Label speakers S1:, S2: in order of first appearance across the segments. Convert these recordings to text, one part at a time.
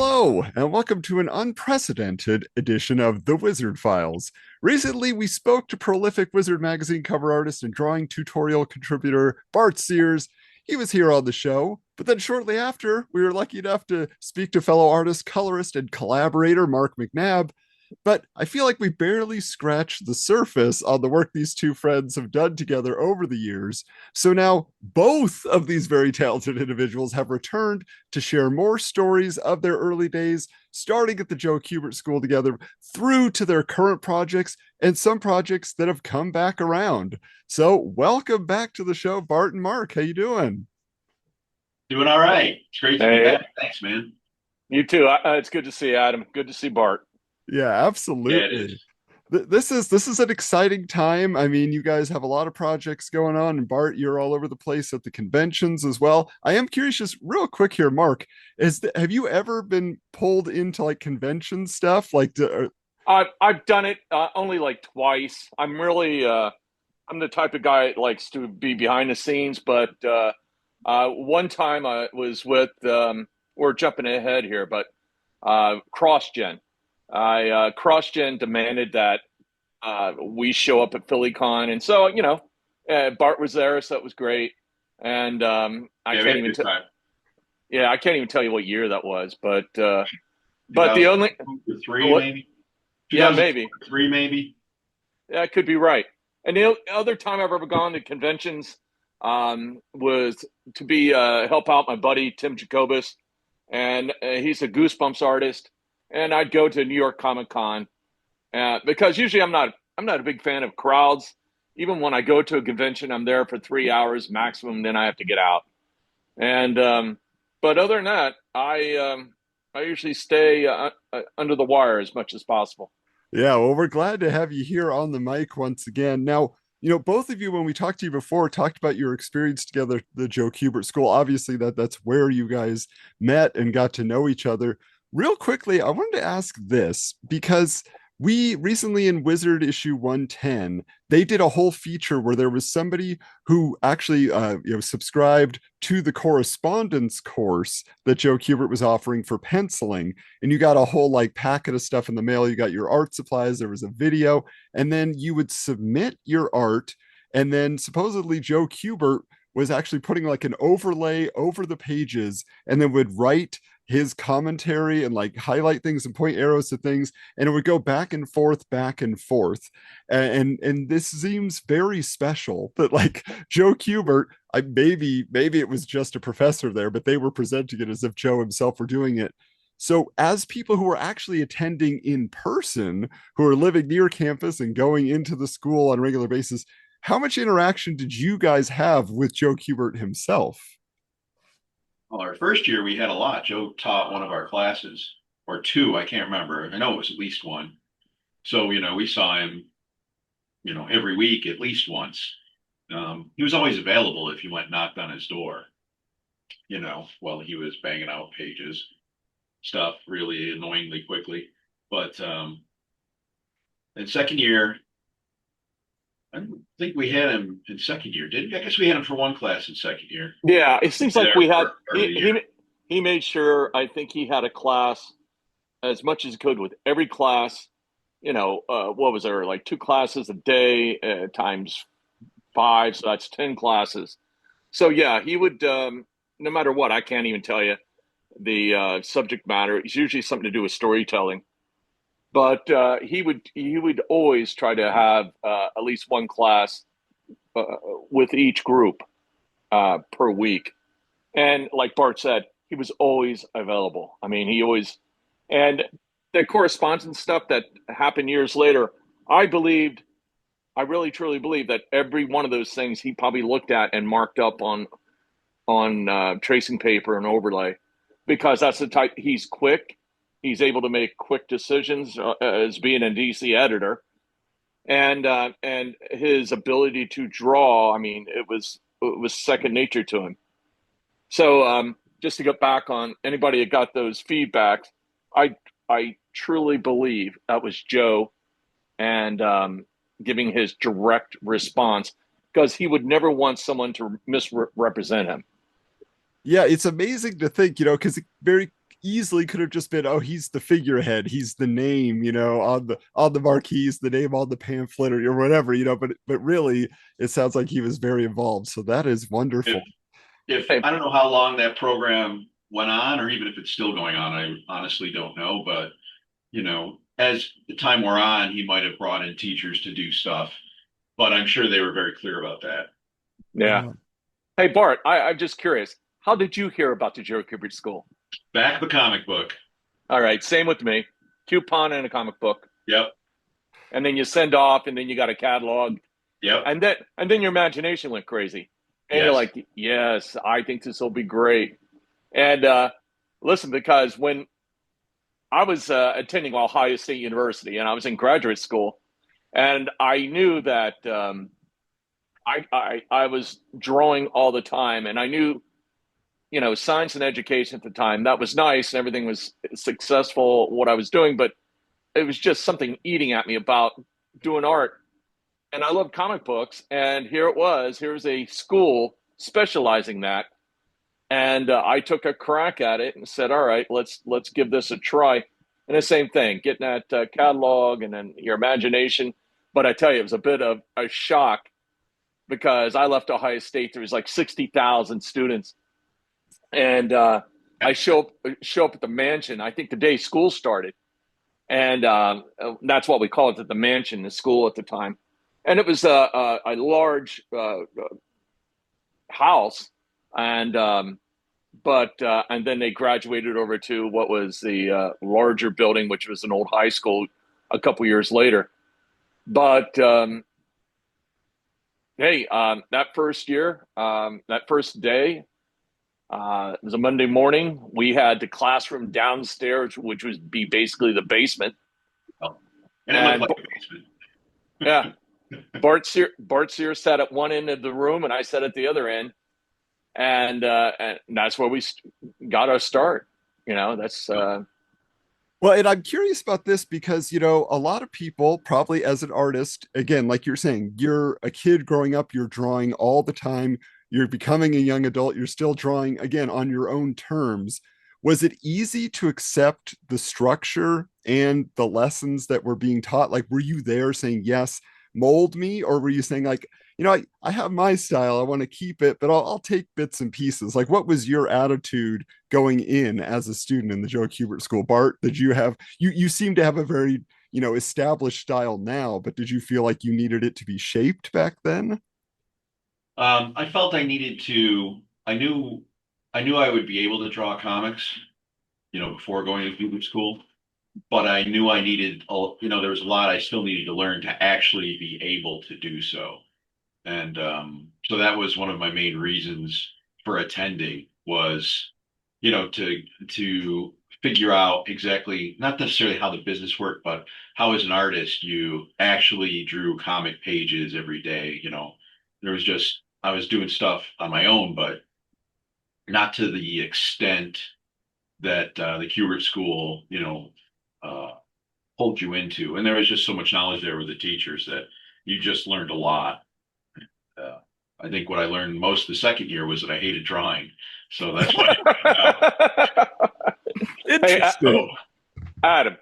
S1: Hello, and welcome to an unprecedented edition of The Wizard Files. Recently, we spoke to prolific Wizard magazine cover artist and drawing tutorial contributor Bart Sears. He was here on the show, but then shortly after, we were lucky enough to speak to fellow artist, colorist, and collaborator Mark McNabb. But I feel like we barely scratched the surface on the work these two friends have done together over the years. So now both of these very talented individuals have returned to share more stories of their early days, starting at the Joe Kubert School together, through to their current projects and some projects that have come back around. So welcome back to the show, Bart and Mark. How you doing?
S2: Doing all right. It's great to be
S3: Hey,
S2: back. Thanks, man.
S3: you too. It's good to see you, Adam. Good to see Bart.
S1: Yeah,
S2: Yeah, it
S1: absolutely.
S2: is.
S1: This is an exciting time. I mean, you guys have a lot of projects going on, and Bart, you're all over the place at the conventions as well. I am curious, just real quick here, Mark, have you ever been pulled into like convention stuff?
S3: I've done it only like twice. I'm the type of guy that likes to be behind the scenes, but one time I was with we're jumping ahead here, but CrossGen. I CrossGen demanded that we show up at PhillyCon, and so Bart was there, so it was great. And I
S2: Yeah, we
S3: can't
S2: had a
S3: even
S2: good time.
S3: yeah, I can't even tell you what year that was, but the only
S2: 2003,
S3: what
S2: maybe?
S3: yeah, maybe.
S2: 2003, maybe?
S3: Yeah, I could be right. And the other time I've ever gone to conventions was to be help out my buddy Tim Jacobus, and he's a Goosebumps artist. And I'd go to New York Comic Con because usually I'm not a big fan of crowds. Even when I go to a convention, I'm there for 3 hours maximum. Then I have to get out. And but other than that, I usually stay under the wire as much as possible.
S1: Yeah, well, we're glad to have you here on the mic once again. Now, both of you, when we talked to you before, talked about your experience together at the Joe Kubert School. Obviously, that's where you guys met and got to know each other. Real quickly, I wanted to ask this because we recently in Wizard issue 110, they did a whole feature where there was somebody who actually subscribed to the correspondence course that Joe Kubert was offering for penciling, and you got a whole like packet of stuff in the mail. You got your art supplies, there was a video, and then you would submit your art, and then supposedly Joe Kubert was actually putting like an overlay over the pages and then would write his commentary and like highlight things and point arrows to things, and it would go back and forth. And this seems very special that like Joe Kubert, maybe it was just a professor there, but they were presenting it as if Joe himself were doing it. So as people who are actually attending in person, who are living near campus and going into the school on a regular basis, how much interaction did you guys have with Joe Kubert himself?
S2: Well, our first year we had a lot. Joe taught one of our classes, or two, I can't remember. I know it was at least one. So, we saw him, every week at least once. He was always available if you went and knocked on his door, while he was banging out pages, stuff really annoyingly quickly. But in second year, I don't think we had him in second year, did we? I guess we had him for one class in second year.
S3: Yeah, it seems like
S2: There
S3: we had
S2: for part of the year.
S3: he made sure. I think he had a class as much as he could with every class. What was there, like two classes a day times five, so that's 10 classes. So yeah, he would no matter what. I can't even tell you the subject matter. It's usually something to do with storytelling, but he would always try to have at least one class uh, with each group per week. And like Bart said, he was always available. I mean, he always, and the correspondence stuff that happened years later, I believed, I really truly believe that every one of those things he probably looked at and marked up on tracing paper and overlay, because that's the type. He's quick. He's able to make quick decisions as being a DC editor, and his ability to draw. I mean, it was second nature to him. So just to get back on anybody that got those feedbacks, I truly believe that was Joe, and giving his direct response, because he would never want someone to misrepresent him.
S1: Yeah, it's amazing to think, because very easily could have just been, oh, he's the figurehead, he's the name, on the marquees, the name on the pamphlet, or whatever, but really, it sounds like he was very involved. So that is
S2: If
S1: wonderful.
S2: if
S3: Hey,
S2: I don't know how long that program went on, or even if it's still going on, I honestly don't know. But as the time wore on, he might have brought in teachers to do stuff, but I'm sure they were very clear about that.
S3: yeah.
S1: Yeah.
S3: Hey, Bart, I'm just curious. How did you hear about the Joe Kubert School?
S2: Back of the comic book.
S3: All right, same with me. Coupon and a comic book,
S2: Yep.
S3: and then you send off, and then you got a catalog,
S2: Yep.
S3: and then your imagination went crazy, and you're
S2: Yes.
S3: like, yes, I think this will be great. And listen, because when I was attending Ohio State University and I was in graduate school, and I knew that I was drawing all the time, and I knew science and education at the time that was nice and everything was successful what I was doing, but it was just something eating at me about doing art. And I love comic books, and here's a school specializing that, and I took a crack at it and said, all right, let's give this a try. And the same thing, getting that catalog and then your imagination. But I tell you, it was a bit of a shock because I left Ohio State. There was like 60,000 students, and I show up at the mansion. I think the day school started, and that's what we called it, the mansion, the school at the time. And it was a large house, and and then they graduated over to what was the larger building, which was an old high school, a couple years later. But hey, that first year, that first day, it was a Monday morning. We had the classroom downstairs, which would be basically the basement.
S2: Oh. And it looked
S3: And
S2: like a basement.
S3: yeah, Bart Sears sat at one end of the room, and I sat at the other end, and that's where we got our start. That's
S1: Well, and I'm curious about this because, a lot of people, probably as an artist, again, like you're saying, you're a kid growing up, you're drawing all the time, you're becoming a young adult, you're still drawing, again, on your own terms. Was it easy to accept the structure and the lessons that were being taught? Like, were you there saying, yes, mold me? Or were you saying, like, I have my style, I want to keep it, but I'll take bits and pieces? Like, what was your attitude going in as a student in the Joe Kubert School? Bart, did you have you seem to have a very established style now, but did you feel like you needed it to be shaped back then?
S2: I felt I needed to. I knew I would be able to draw comics, before going to Kubert School. But I knew I needed, there was a lot I still needed to learn to actually be able to do so. And so that was one of my main reasons for attending was, to figure out exactly, not necessarily how the business worked, but how as an artist you actually drew comic pages every day. There was just, I was doing stuff on my own, but not to the extent that the Kubert School, uh, pulled you into. And there was just so much knowledge there with the teachers that you just learned a lot. Uh, I think what I learned most the second year was that I hated drawing. So that's why.
S3: hey,
S2: Oh,
S1: Interesting.
S3: Adam,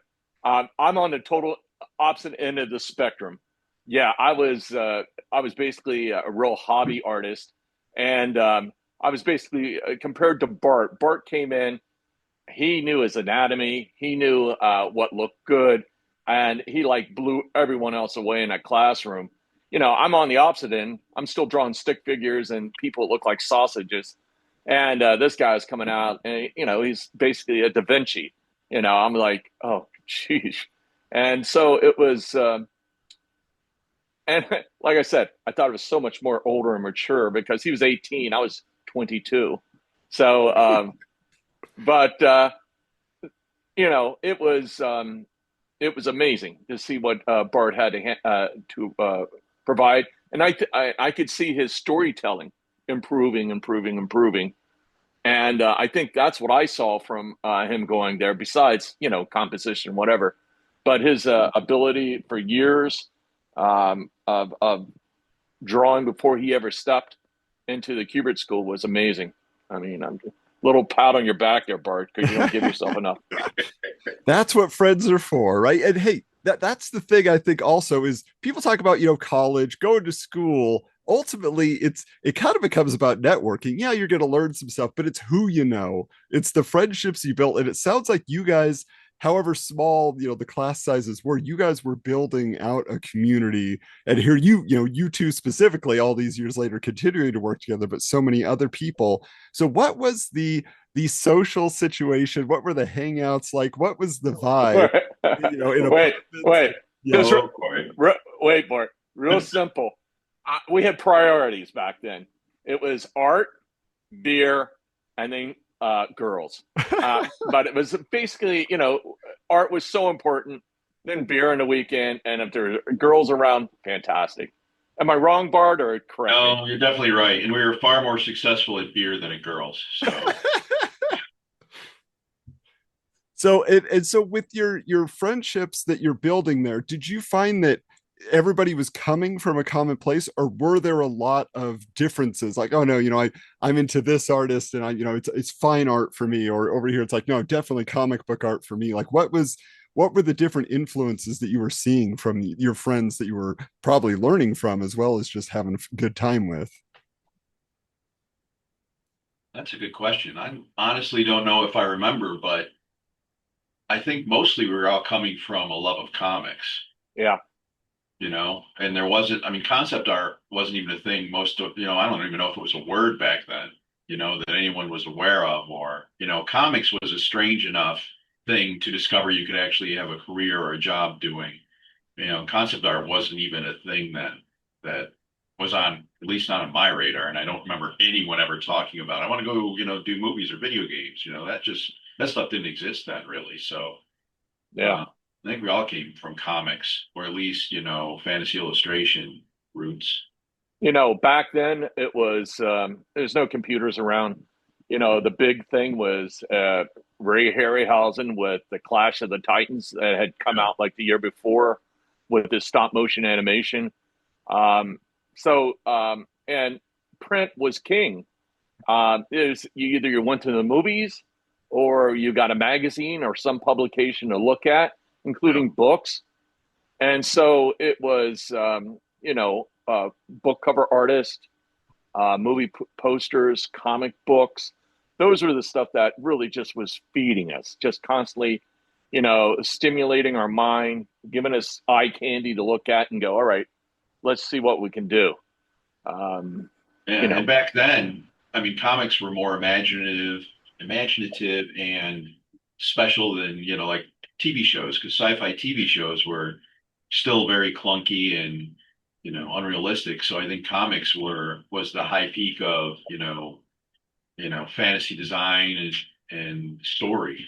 S3: I'm on the total opposite end of the spectrum. Yeah, I was basically a real hobby artist, and I was basically compared to Bart. Bart came in, he knew his anatomy, he knew what looked good, and he like blew everyone else away in that classroom. I'm on the opposite end. I'm still drawing stick figures and people that look like sausages, and this guy's coming out, and he's basically a Da Vinci. I'm like, oh, geez. And so it was, and like I said, I thought it was so much more older and mature because he was 18, I was 22. So, but it was amazing to see what Bart had to provide, and I could see his storytelling improving, improving, improving, and I think that's what I saw from him going there. Besides, composition, whatever, but his ability for years of drawing before he ever stepped into the Kubert School was amazing. I mean, I'm Little pat on your back there, Bart, because you don't give yourself enough.
S1: That's what friends are for, right? And hey, that's the thing I think also is people talk about, college, going to school. Ultimately, it kind of becomes about networking. Yeah, you're going to learn some stuff, but it's who you know. It's the friendships you built. And it sounds like you guys, however small, the class sizes were, you guys were building out a community. And here you two specifically, all these years later, continuing to work together, but so many other people. So what was the social situation? What were the hangouts like? What was the vibe? In
S3: Wait,
S1: apartments,
S3: wait. Just
S2: Oh, boy.
S3: wait, Bart. Real simple. We had priorities back then. It was art, beer, and then girls. But it was basically, art was so important. Then beer on the weekend, and if there are girls around, fantastic. Am I wrong, Bart, or correct me?
S2: No, you're definitely right. And we were far more successful at beer than at girls. So
S1: so with your friendships that you're building there, did you find that everybody was coming from a common place, or were there a lot of differences? Like, oh no, I'm into this artist, and it's fine art for me, or over here it's like, no, definitely comic book art for me. Like, what were the different influences that you were seeing from your friends that you were probably learning from, as well as just having a good time with?
S2: that's a good question. I honestly don't know if I remember, but I think mostly we were all coming from a love of comics,
S3: Yeah,
S2: and there wasn't, I mean, concept art wasn't even a thing. I don't even know if it was a word back then, that anyone was aware of, or, comics was a strange enough thing to discover you could actually have a career or a job doing. Concept art wasn't even a thing that was on, at least not on my radar. And I don't remember anyone ever talking about, I want to go, do movies or video games. That stuff didn't exist then really. So,
S3: yeah.
S2: I think we all came from comics, or at least, fantasy illustration roots.
S3: Back then it was there's no computers around. The big thing was Ray Harryhausen with the Clash of the Titans that had come
S2: Yeah.
S3: out like the year before with this stop motion animation. And print was king. Is you either you went to the movies or you got a magazine or some publication to look at,
S2: Yeah.
S3: including books. And so it was, book cover artist, movie posters, comic books. Those were the stuff that really just was feeding us, just constantly, stimulating our mind, giving us eye candy to look at and go, all right, let's see what we can do. Um, you
S2: And
S3: know,
S2: back then, I mean, comics were more imaginative and special than, like TV shows, because sci-fi TV shows were still very clunky and, unrealistic. So I think comics was the high peak of, fantasy design and story,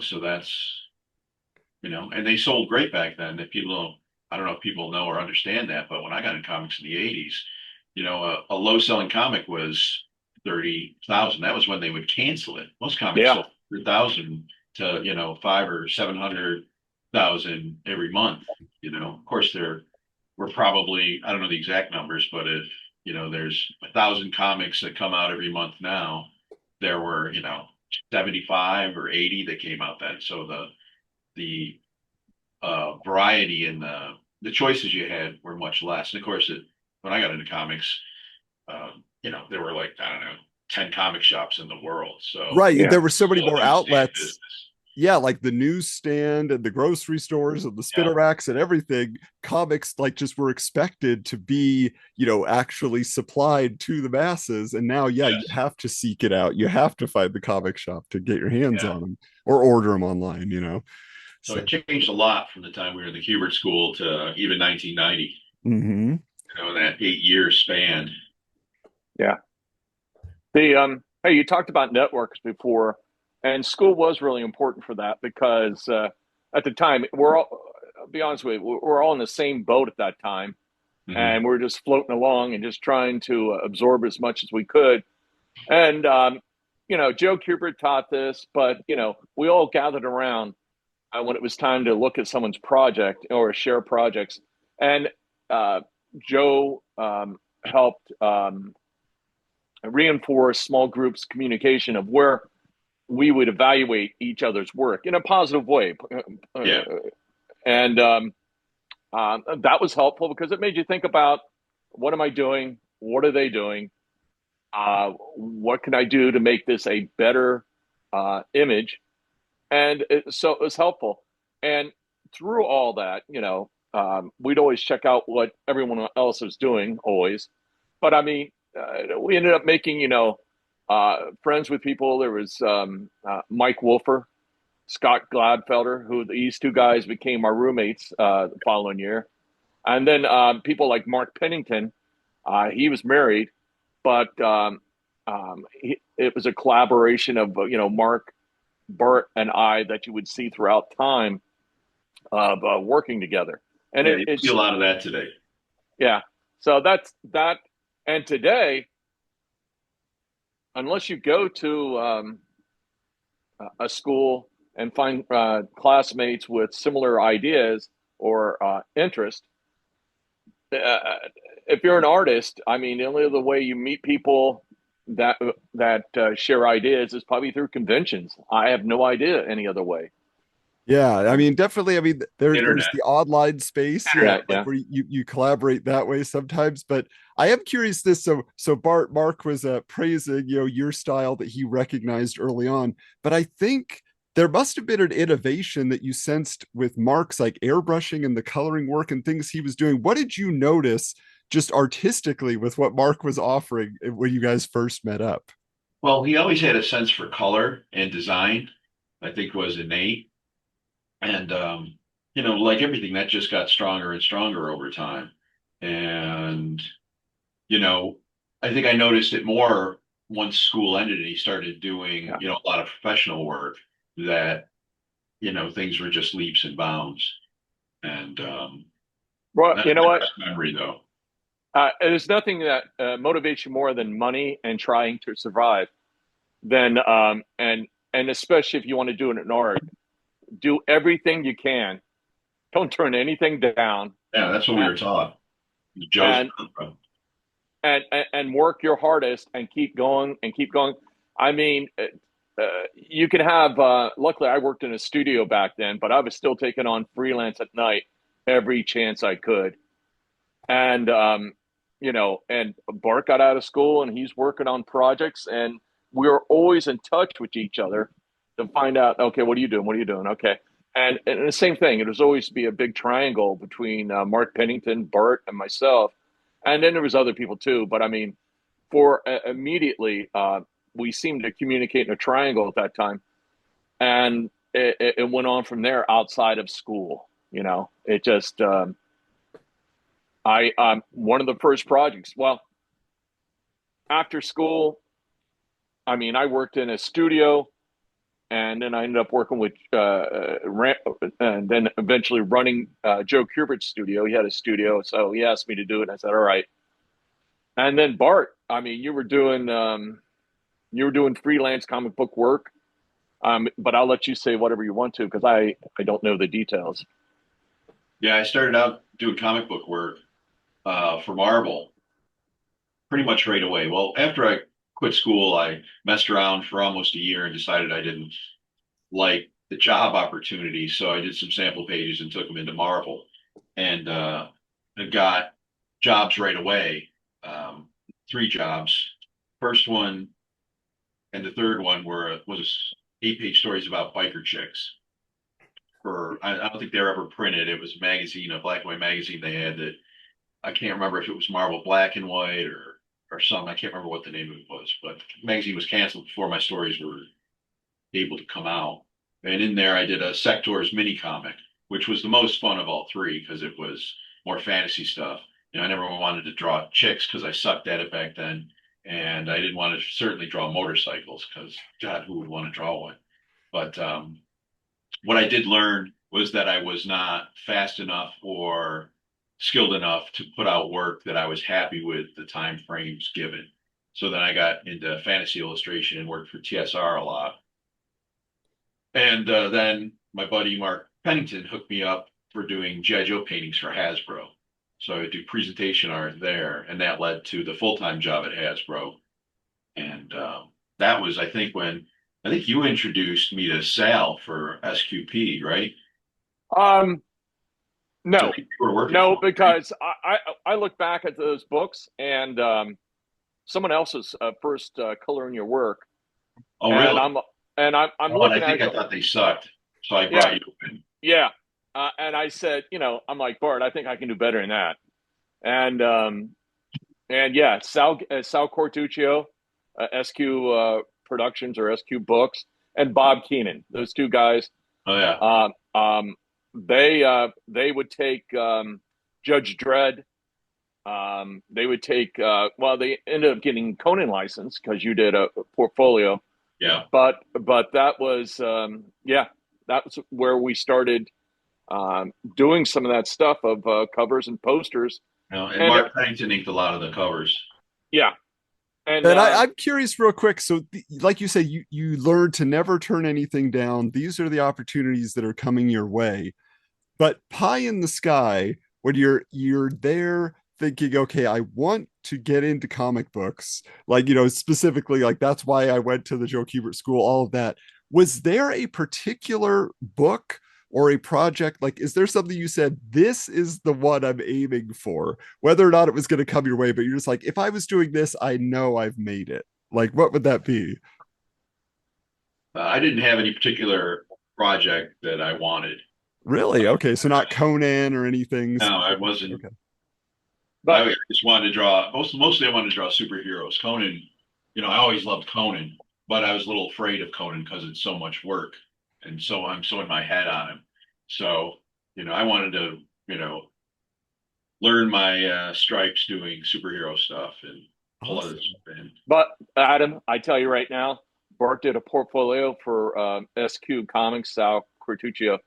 S2: so that's, and they sold great back then. That I don't know if people know or understand that, but when I got in comics in the 80s, a low selling comic was 30,000. That was when they would cancel it. Most comics
S3: yeah,
S2: sold 100,000 to, five or 700,000 every month. Of course there were probably, I don't know the exact numbers, but if, there's 1,000 comics that come out every month now, there were, 75 or 80 that came out then. So the variety and the choices you had were much less. And of course, when I got into comics, there were like, I don't know, 10 comic shops in the world. So
S1: Right.
S3: yeah,
S1: There were so many
S2: still a
S1: more
S2: huge
S1: outlets.
S2: business.
S1: Yeah, like the newsstand and the grocery stores and the
S2: Yeah.
S1: spinner racks and everything. Comics like just were expected to be, actually supplied to the masses. And now, yeah, you
S2: Yes.
S1: have to seek it out. You have to find the comic shop to get your hands
S2: Yeah.
S1: on them or order them online.
S2: So
S1: So,
S2: it changed a lot from the time we were in the Kubert School to even 1990,
S1: mhm.
S2: that 8 year span.
S3: yeah. Hey, you talked about networks before, and school was really important for that because at the time I'll be honest with you, we're all in the same boat at that time,
S2: Mhm.
S3: and we're just floating along and just trying to absorb as much as we could. And Joe Kubert taught this, but we all gathered around when it was time to look at someone's project or share projects, and uh, Joe helped. reinforce small groups communication of where we would evaluate each other's work in a positive way.
S2: Yeah.
S3: And that was helpful because it made you think about, what am I doing? What are they doing? What can I do to make this a better image? And so it was helpful. And through all that, we'd always check out what everyone else was doing, always. But I mean, we ended up making, friends with people. There was Mike Wolfer, Scott Gladfelder, who these two guys became our roommates the following year. And then people like Mark Pennington, he was married, but it was a collaboration of, Mark, Bart, and I that you would see throughout time of working together. And
S2: Yeah, you see a
S3: it's,
S2: lot of that today.
S3: yeah. So that's that. And today, unless you go to a school and find classmates with similar ideas or interest, if you're an artist, I mean, the only other way you meet people that share ideas is probably through conventions. I have no idea any other way.
S1: Yeah, I mean, definitely. I mean, there's
S2: Internet.
S1: the online space, yeah,
S3: Internet,
S1: like
S3: yeah.
S1: where you collaborate that way sometimes. But I am curious this. So Bart Mark was praising your style that he recognized early on, but I think there must have been an innovation that you sensed with Mark's like airbrushing and the coloring work and things he was doing. What did you notice just artistically with what Mark was offering when you guys first met up?
S2: Well, he always had a sense for color and design, I think was innate. And like everything, that just got stronger and stronger over time. And, you know, I think I noticed it more once school ended and he started doing,
S3: Yeah.
S2: a lot of professional work that, things were just leaps and bounds. And
S3: Well,
S2: that's
S3: you know
S2: my
S3: what?
S2: best memory though.
S3: There's nothing that motivates you more than money and trying to survive. Then, and especially if you want to do it in art, do everything you can. Don't turn anything down,
S2: Yeah, that's what we
S3: and
S2: were taught. Joe's
S3: and and work your hardest and keep going and keep going. I mean, you can have. Luckily, I worked in a studio back then, but I was still taking on freelance at night every chance I could. And and Bart got out of school and he's working on projects, and we were always in touch with each other to find out, okay, what are you doing? What are you doing? Okay. And the same thing, it was always be a big triangle between Mark Pennington, Bart, and myself. And then there was other people too. But I mean, for immediately, we seemed to communicate in a triangle at that time. And it went on from there outside of school. It just, one of the first projects. Well, after school, I mean, I worked in a studio, and then I ended up working with, and then eventually running Joe Kubert's studio. He had a studio, so he asked me to do it. And I said, "All right." And then Bart, I mean, you were doing freelance comic book work, but I'll let you say whatever you want to because I don't know the details.
S2: Yeah, I started out doing comic book work for Marvel pretty much right away. Well, after I quit school, I messed around for almost a year and decided I didn't like the job opportunity. So I did some sample pages and took them into Marvel and I got jobs right away. Three jobs. First one and the third one was 8-page stories about biker chicks. I don't think they were ever printed. It was a magazine, a black and white magazine they had that I can't remember if it was Marvel Black and White or something. I can't remember what the name of it was, but the magazine was canceled before my stories were able to come out. And in there, I did a Sectors mini comic, which was the most fun of all three because it was more fantasy stuff. I never wanted to draw chicks because I sucked at it back then, and I didn't want to certainly draw motorcycles because God, who would want to draw one? But what I did learn was that I was not fast enough or skilled enough to put out work that I was happy with the time frames given. So then I got into fantasy illustration and worked for TSR a lot. And then my buddy Mark Pennington hooked me up for doing G.I. Joe paintings for Hasbro. So I would do presentation art there, and that led to the full-time job at Hasbro. And that was, I think you introduced me to Sal for SQP, right?
S3: Um,
S2: I
S3: no,
S2: think you were working
S3: no,
S2: for him, right?
S3: because I look back at those books and someone else's first coloring your work,
S2: Oh,
S3: and
S2: really?
S3: I'm
S2: Oh, and I
S3: looking
S2: think
S3: at
S2: I
S3: it.
S2: thought they sucked, so I
S3: Yeah,
S2: brought you in.
S3: yeah, and I said, I'm like Bart, I think I can do better than that, and yeah, Sal Cortuccio, SQ Productions or SQ Books, and Bob Keenan, those two guys.
S2: Oh, yeah,
S3: Um, um, they would take Judge Dredd. They would take well, they ended up getting Conan license because you did a portfolio,
S2: yeah.
S3: but that was yeah, that was where we started doing some of that stuff of covers and posters,
S2: No, and
S3: and
S2: Mark Pennington inked a lot of the covers.
S3: yeah, and
S1: And I'm curious, real quick. So, like you say, you learned to never turn anything down. These are the opportunities that are coming your way. But pie in the sky, when you're there thinking, okay, I want to get into comic books, like specifically, like that's why I went to the Joe Kubert School. All of that. Was there a particular book or a project? Like, is there something you said, this is the one I'm aiming for, whether or not it was going to come your way? But you're just like, if I was doing this, I know I've made it. Like, what would that be?
S2: I didn't have any particular project that I wanted.
S1: Really? Okay, so not Conan or anything
S2: No, I
S1: specific.
S2: wasn't.
S3: but
S2: I just wanted to draw. Mostly, I wanted to draw superheroes. Conan, I always loved Conan, but I was a little afraid of Conan because it's so much work, and so I'm so in my head on him. So, I wanted to, learn my stripes doing superhero stuff and pull other
S1: Awesome.
S2: stuff in.
S3: but Adam, I tell you right now, Bart did a portfolio for SQ Comics, Sal Cortuccio.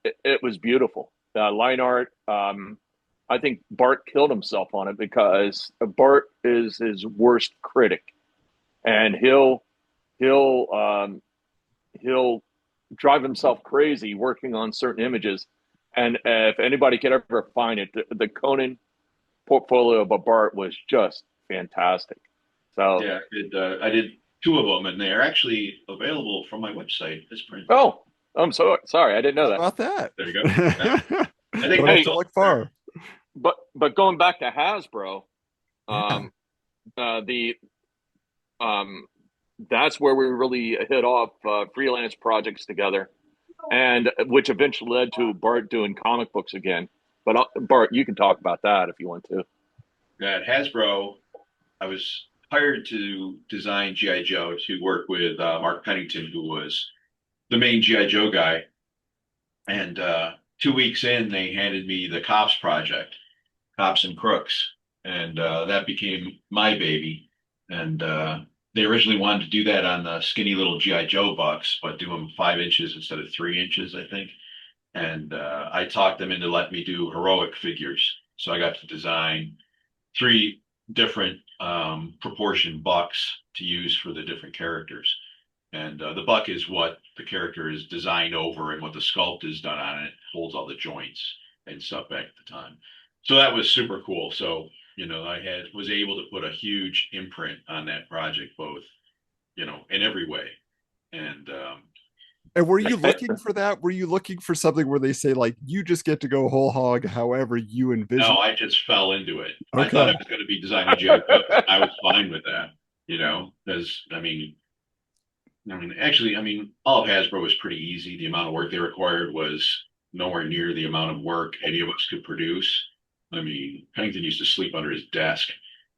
S3: It was beautiful. Line art. I think Bart killed himself on it because Bart is his worst critic, and he'll he'll drive himself crazy working on certain images. And if anybody could ever find it, the Conan portfolio by Bart was just fantastic. So,
S2: Yeah, I did two of them, and they're actually available from my website this print.
S3: oh, I'm so sorry, I didn't know
S1: How
S3: that.
S1: about that?
S2: There you go. Yeah. I think
S1: Don't
S2: they're
S1: have
S3: Hey,
S1: to
S2: still
S1: look
S2: there.
S1: far.
S3: but going back to Hasbro,
S1: Yeah.
S3: um, the that's where we really hit off freelance projects together, and which eventually led to Bart doing comic books again. But Bart, you can talk about that if you want to.
S2: At Hasbro, I was hired to design GI Joe to work with Mark Pennington, who was the main GI Joe guy. And 2 weeks in, they handed me the Cops project, Cops and Crooks, and that became my baby. And they originally wanted to do that on the skinny little GI Joe bucks, but do them 5 inches instead of 3 inches, I think. And I talked them into letting me do heroic figures. So I got to design three different proportion bucks to use for the different characters. And the buck is what the character is designed over, and what the sculpt is done on it holds all the joints and stuff back at the time. So that was super cool. So, I was able to put a huge imprint on that project, both, in every way. And
S1: And were you looking for that? Were you looking for something where they say, like, you just get to go whole hog however you envision?
S2: no, I just fell into it. I thought I
S1: Okay.
S2: was going to be designing GI Joes. I was fine with that, because actually, all of Hasbro was pretty easy. The amount of work they required was nowhere near the amount of work any of us could produce. Pennington used to sleep under his desk,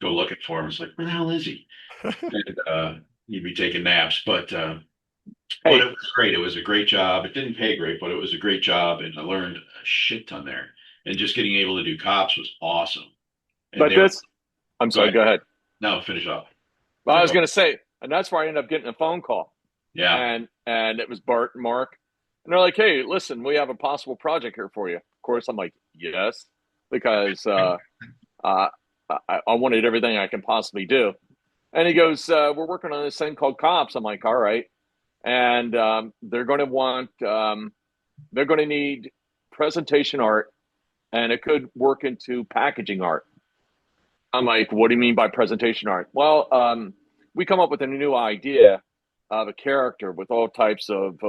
S2: go looking for him. It's like, where the hell is he? And he'd be taking naps. But
S3: Hey,
S2: it was great. It was a great job. It didn't pay great, but it was a great job, and I learned a shit ton there. And just getting able to do cops was awesome. And
S3: but
S2: they were,
S3: this, I'm
S2: go
S3: sorry,
S2: ahead.
S3: go ahead.
S2: No, finish off.
S3: Well, I
S2: No,
S3: was
S2: go.
S3: going to say, and that's where I ended up getting a phone call,
S2: Yeah.
S3: and it was Bart and Mark, and they're like, "Hey, listen, we have a possible project here for you." Of course, I'm like, "Yes," because uh, I wanted everything I can possibly do. And he goes, "We're working on this thing called Cops." I'm like, "All right," and they're going to need presentation art, and it could work into packaging art. I'm like, what do you mean by presentation art? Well, we come up with a new idea of a character with all types of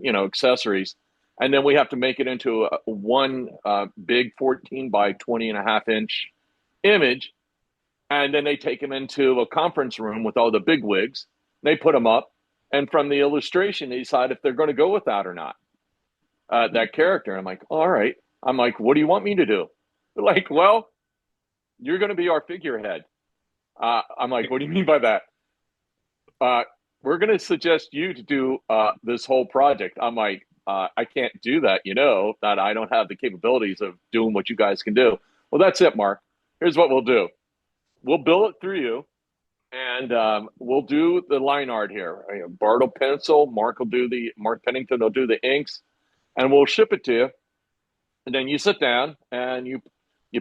S3: accessories, and then we have to make it into one big 14 by 20 and a half inch image, and then they take him into a conference room with all the big wigs. They put him up, and from the illustration, they decide if they're going to go with that or not. That character. I'm like, all right. I'm like, what do you want me to do? They're like, well, you're going to be our figurehead. I'm like, what do you mean by that? We're going to suggest you to do this whole project. I'm like, I can't do that. You know, that I don't have the capabilities of doing what you guys can do. Well, that's it, Mark. Here's what we'll do. We'll bill it through you, and we'll do the line art here. Bart will pencil, Mark Pennington will do the inks, and we'll ship it to you. And then you sit down and you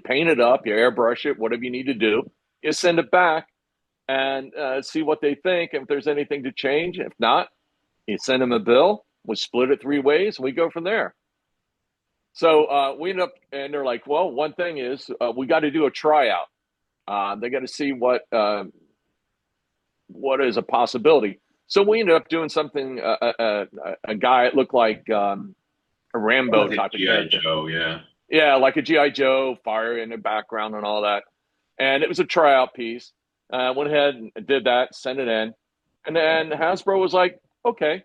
S3: paint it up, you airbrush it, whatever you need to do. You send it back and see what they think. If there's anything to change, if not, you send them a bill. We split it 3 ways, and we go from there. So we end up, and they're like, well, one thing is we got to do a tryout. They got to see what is a possibility. So we ended up doing something. A guy, it looked like a Rambo type of character.
S2: Joe, yeah.
S3: Yeah, like a G.I. Joe, fire in the background and all that. And it was a tryout piece. Went ahead and did that, sent it in. And then Hasbro was like, okay.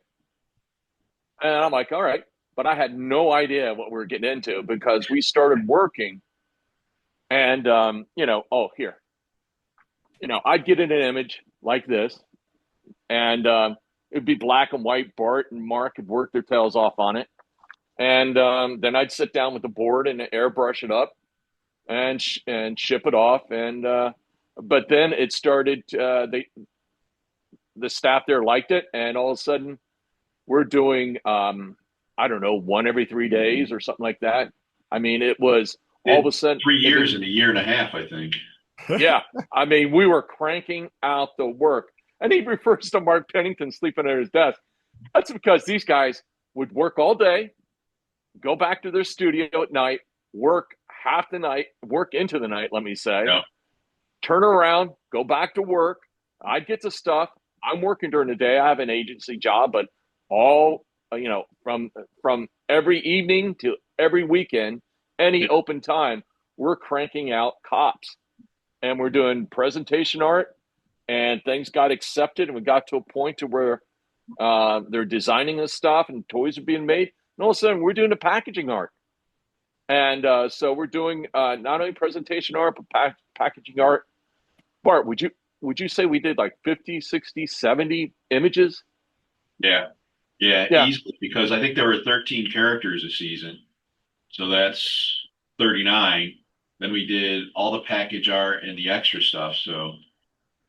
S3: And I'm like, all right. But I had no idea what we were getting into because we started working. And, here. I'd get in an image like this. And it'd be black and white. Bart and Mark had worked their tails off on it. And then I'd sit down with the board and airbrush it up and ship it off. And but then it started. The staff there liked it, and all of a sudden, we're doing I don't know, 1 every 3 days or something like that. I mean, it was all of a sudden
S2: 3 years and a year and a half, I think.
S3: Yeah, I mean, we were cranking out the work, and he refers to Mark Pennington sleeping at his desk. That's because these guys would work all day, go back to their studio at night, work half the night, work into the night, let me say,
S2: yeah.
S3: Turn around, go back to work. I'd get the stuff. I'm working during the day. I have an agency job, but all, from every evening to every weekend, any open time, we're cranking out cops. And we're doing presentation art, and things got accepted, and we got to a point to where they're designing this stuff and toys are being made. And all of a sudden, we're doing the packaging art. And so we're doing not only presentation art, but packaging art. Bart, would you say we did like 50, 60, 70 images?
S2: Yeah, easily, because I think there were 13 characters a season. So that's 39. Then we did all the package art and the extra stuff. So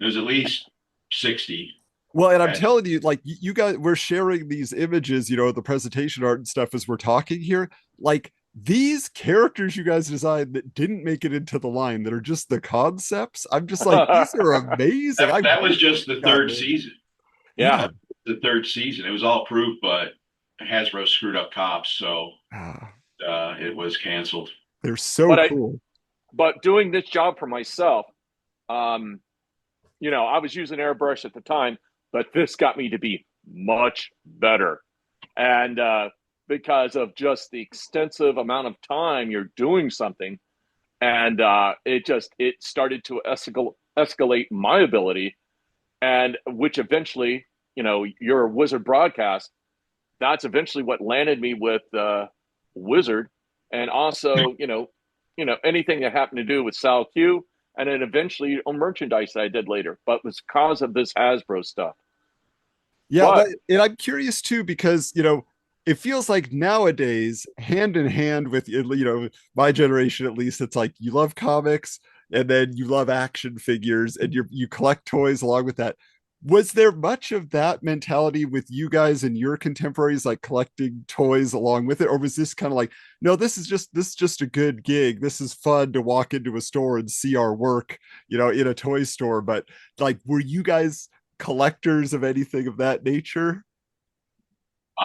S2: it was at least 60.
S1: Well, and I'm telling you, like, you guys, we're sharing these images, the presentation art and stuff as we're talking here. Like, these characters you guys designed that didn't make it into the line, that are just the concepts. I'm just like, these are amazing.
S2: That was just the third season.
S3: Yeah.
S2: The third season. It was all approved, but Hasbro screwed up cops. So it was canceled.
S1: They're so cool.
S3: But doing this job for myself, I was using airbrush at the time, but this got me to be much better. And because of just the extensive amount of time you're doing something, and it started to escalate my ability, and which eventually, your Wizard broadcast, that's eventually what landed me with Wizard, and also, anything that happened to do with Sal Q, and then eventually on merchandise that I did later, but it was because of this Hasbro stuff.
S1: Yeah, and I'm curious too, because it feels like nowadays, hand in hand with my generation at least, it's like you love comics and then you love action figures and you collect toys along with that. Was there much of that mentality with you guys and your contemporaries, like collecting toys along with it? Or was this kind of like, no, this is just a good gig. This is fun to walk into a store and see our work, in a toy store. But like, were you guys collectors of anything of that nature?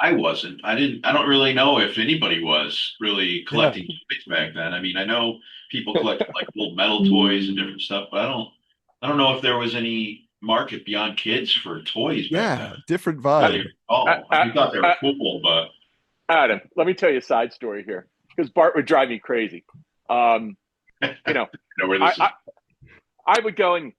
S2: I wasn't. I don't really know if anybody was really
S1: Yeah.
S2: collecting toys back then. I mean, I know people collected like old metal toys and different stuff, but I don't know if there was any market beyond kids for toys back then.
S1: Yeah, different
S3: Uh,
S2: Really
S1: vibe.
S2: recall.
S3: uh,
S2: We thought they were
S3: uh,
S2: cool, but
S3: Adam, let me tell you a side story here because Bart would drive me crazy. Um, you know,
S2: you know where
S3: I,
S2: this is.
S3: I I would go and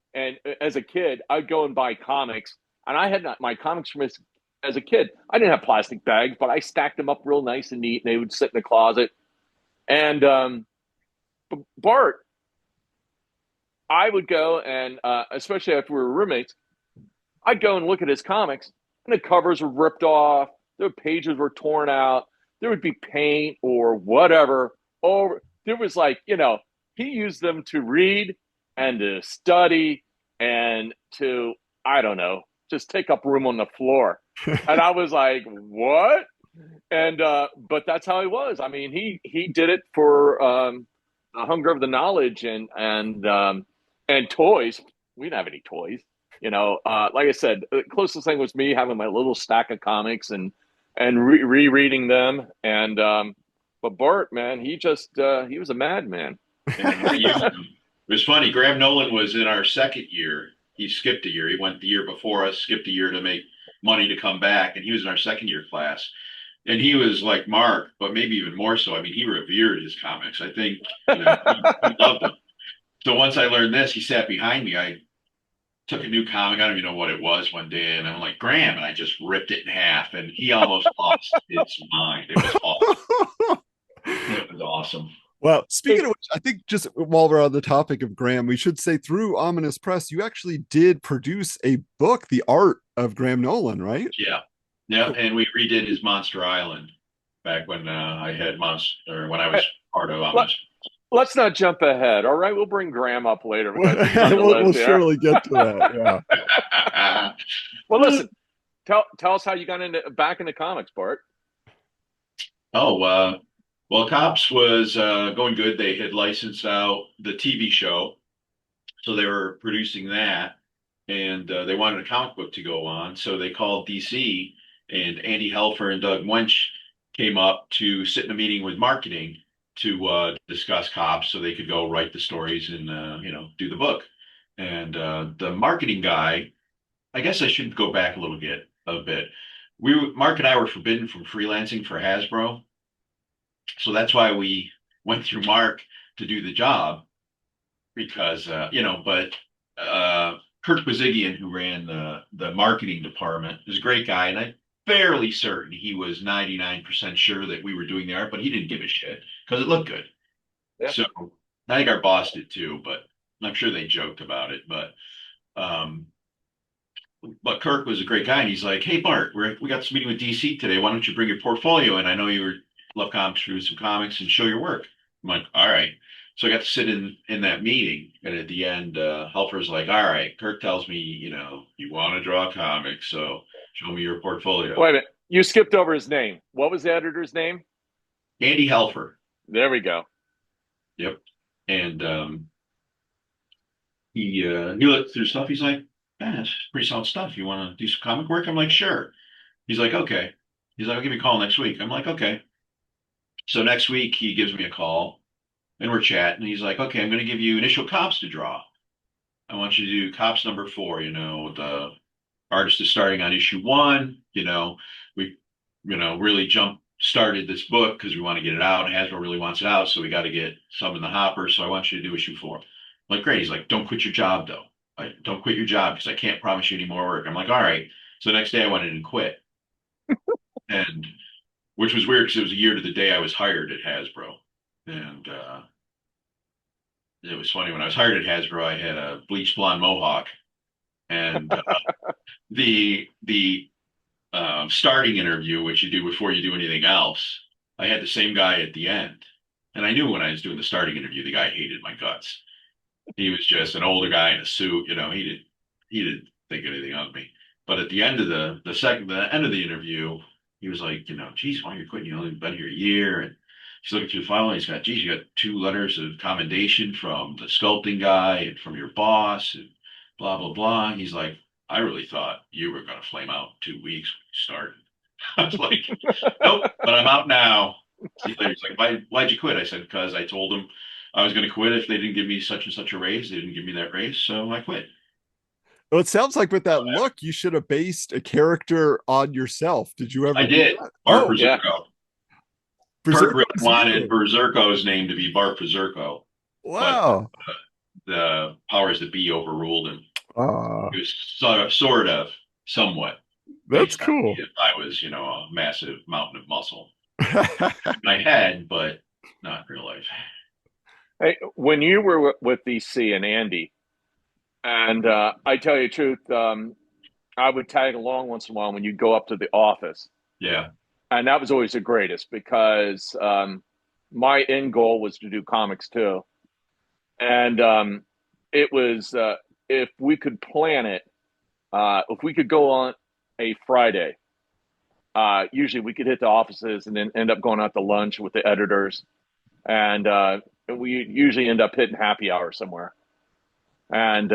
S3: as a kid, I'd go and buy comics, and I had not my comics from as a kid. I didn't have plastic bags, but I stacked them up real nice and neat, and they would sit in the closet. And Bart, I would go and especially after we were roommates, I'd go and look at his comics, and the covers were ripped off, the pages were torn out, there would be paint or whatever. Or there was like, he used them to read and to study and to, I don't know, just take up room on the floor. And I was like, what? And but that's how he was. I mean, he did it for the hunger of the knowledge and toys. We didn't have any toys. Like I said, the closest thing was me having my little stack of comics and rereading them. And but Bart, man, he was a madman.
S2: And we used them. It was funny. Graham Nolan was in our second year. He skipped a year. He went the year before us, skipped a year to make money to come back, and he was in our second year class. And he was like Mark, but maybe even more so. I mean, he revered his comics. I think, he loved them. So once I learned this, he sat behind me. I took a new comic. I don't even know what it was one day, and I'm like, Graham, and I just ripped it in half, and he almost lost his mind. It was awesome. It was awesome.
S1: Well, speaking of which, I think just while we're on the topic of Graham, we should say through Ominous Press, you actually did produce a book, The Art of Graham Nolan, right?
S2: Yeah. Yeah. And we redid his Monster Island back when I had Monster, or when I was part of
S3: Let,
S2: Ominous.
S3: let's not jump ahead. All right, we'll bring Graham up later because he's on the
S1: We'll
S3: list here.
S1: surely get to that.
S3: Well,
S1: Yeah.
S3: listen, tell us how you got into back into comics, Bart.
S2: Oh, well, Cops was going good. They had licensed out the TV show, so they were producing that, and they wanted a comic book to go on. So they called DC, and Andy Helfer and Doug Wench came up to sit in a meeting with marketing to discuss Cops, so they could go write the stories and do the book. And the marketing guy, I guess I should go back a little bit. Mark and I were forbidden from freelancing for Hasbro, so that's why we went through Mark to do the job because but Kirk Bazigian, who ran the marketing department, is a great guy, and I'm fairly certain he was 99% sure that we were doing the art, but he didn't give a shit because it looked good.
S3: Yeah.
S2: So I think our boss did too, but I'm sure they joked about it. Um, but Kirk was a great guy, and he's like, "Hey, Bart, we got this meeting with DC today. Why don't you bring your portfolio? And I know love comics, do some comics, and show your work." I'm like, "All right." So I got to sit in that meeting, and at the end, Helfer's like, "All right, Kirk tells me, you want to draw comics, so show me your portfolio."
S3: Wait a minute, you skipped over his name. What was the editor's name?
S2: Andy Helfer.
S3: There we go.
S2: Yep. And he looked through stuff. He's like, "Man, that's pretty solid stuff. You want to do some comic work?" I'm like, "Sure." He's like, "Okay." He's like, "I'll give you a call next week." I'm like, "Okay." So next week he gives me a call and we're chatting. He's like, "Okay, I'm going to give you initial cops to draw. I want you to do cops number 4. The artist is starting on issue 1. We, really jump started this book because we want to get it out. Hasbro really wants it out, so we got to get some in the hopper. So I want you to do issue 4." I'm like, "Great." He's like, "Don't quit your job though. Don't quit your job because I can't promise you any more work." I'm like, "All right." So the next day I went in and quit, and which was weird because it was a year to the day I was hired at Hasbro, and it was funny when I was hired at Hasbro. I had a bleach blonde mohawk, and the starting interview, which you do before you do anything else, I had the same guy at the end, and I knew when I was doing the starting interview, the guy hated my guts. He was just an older guy in a suit. He didn't think anything of me. But at the end of the end of the interview, he was like, "Geez, why are you quitting? You only been here a year." And he's looking through the file and he's got, "Geez, you got 2 letters of commendation from the sculpting guy and from your boss and blah, blah, blah." He's like, "I really thought you were going to flame out in 2 weeks when you started." I was like, nope, but I'm out now. He's like, why'd you quit? I said, because I told him I was going to quit if they didn't give me such and such a raise. They didn't give me that raise, so I quit.
S1: Well, it sounds like with that look, you should have based a character on yourself. Did you
S2: I
S1: ever do
S2: did.
S1: that?
S2: Bart
S1: Oh,
S3: Yeah.
S2: Berserko. Kurt really
S1: Berserkos
S2: wanted
S1: you.
S2: Berserko's name to be Bart Berserko, but
S1: Wow.
S2: the powers that be overruled him.
S1: Uh,
S2: It was sort of, somewhat
S1: that's
S2: based on me
S1: cool.
S2: if I was, a massive mountain of muscle in my head, but not in real life.
S3: Hey, when you were with DC and Andy, and I tell you the truth, I would tag along once in a while when you go up to the office.
S2: Yeah.
S3: And that was always the greatest because my end goal was to do comics too. And it was, if we could plan it, if we could go on a Friday, usually we could hit the offices and then end up going out to lunch with the editors. And we usually end up hitting happy hour somewhere. And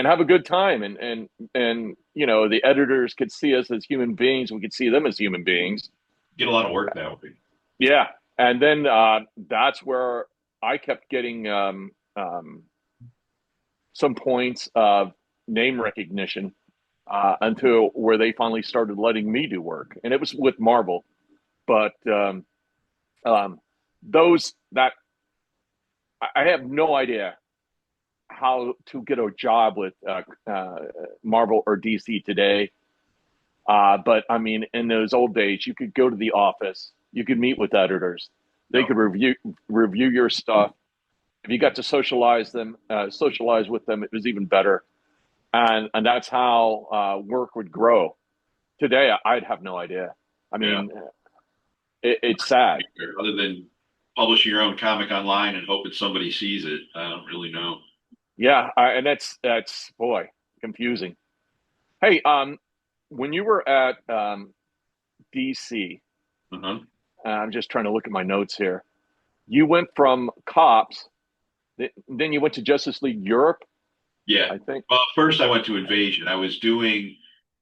S3: have a good time and the editors could see us as human beings, we could see them as human beings.
S2: Get a lot of work that way.
S3: Yeah, and then that's where I kept getting some points of name recognition until where they finally started letting me do work, and it was with Marvel. But um, those that I have no idea how to get a job with Marvel or DC today. But I mean, in those old days, you could go to the office, you could meet with editors, they
S2: No.
S3: could review your stuff. If you got to socialize with them, it was even better. And that's how work would grow. Today, I'd have no idea. I
S2: Yeah.
S3: mean, it's sad.
S2: Other than publishing your own comic online and hoping somebody sees it, I don't really know.
S3: Yeah, and that's boy confusing. Hey, when you were at DC,
S2: Uh-huh.
S3: I'm just trying to look at my notes here. You went from cops, then you went to Justice League Europe,
S2: Yeah.
S3: I think.
S2: Well, first I went to Invasion. I did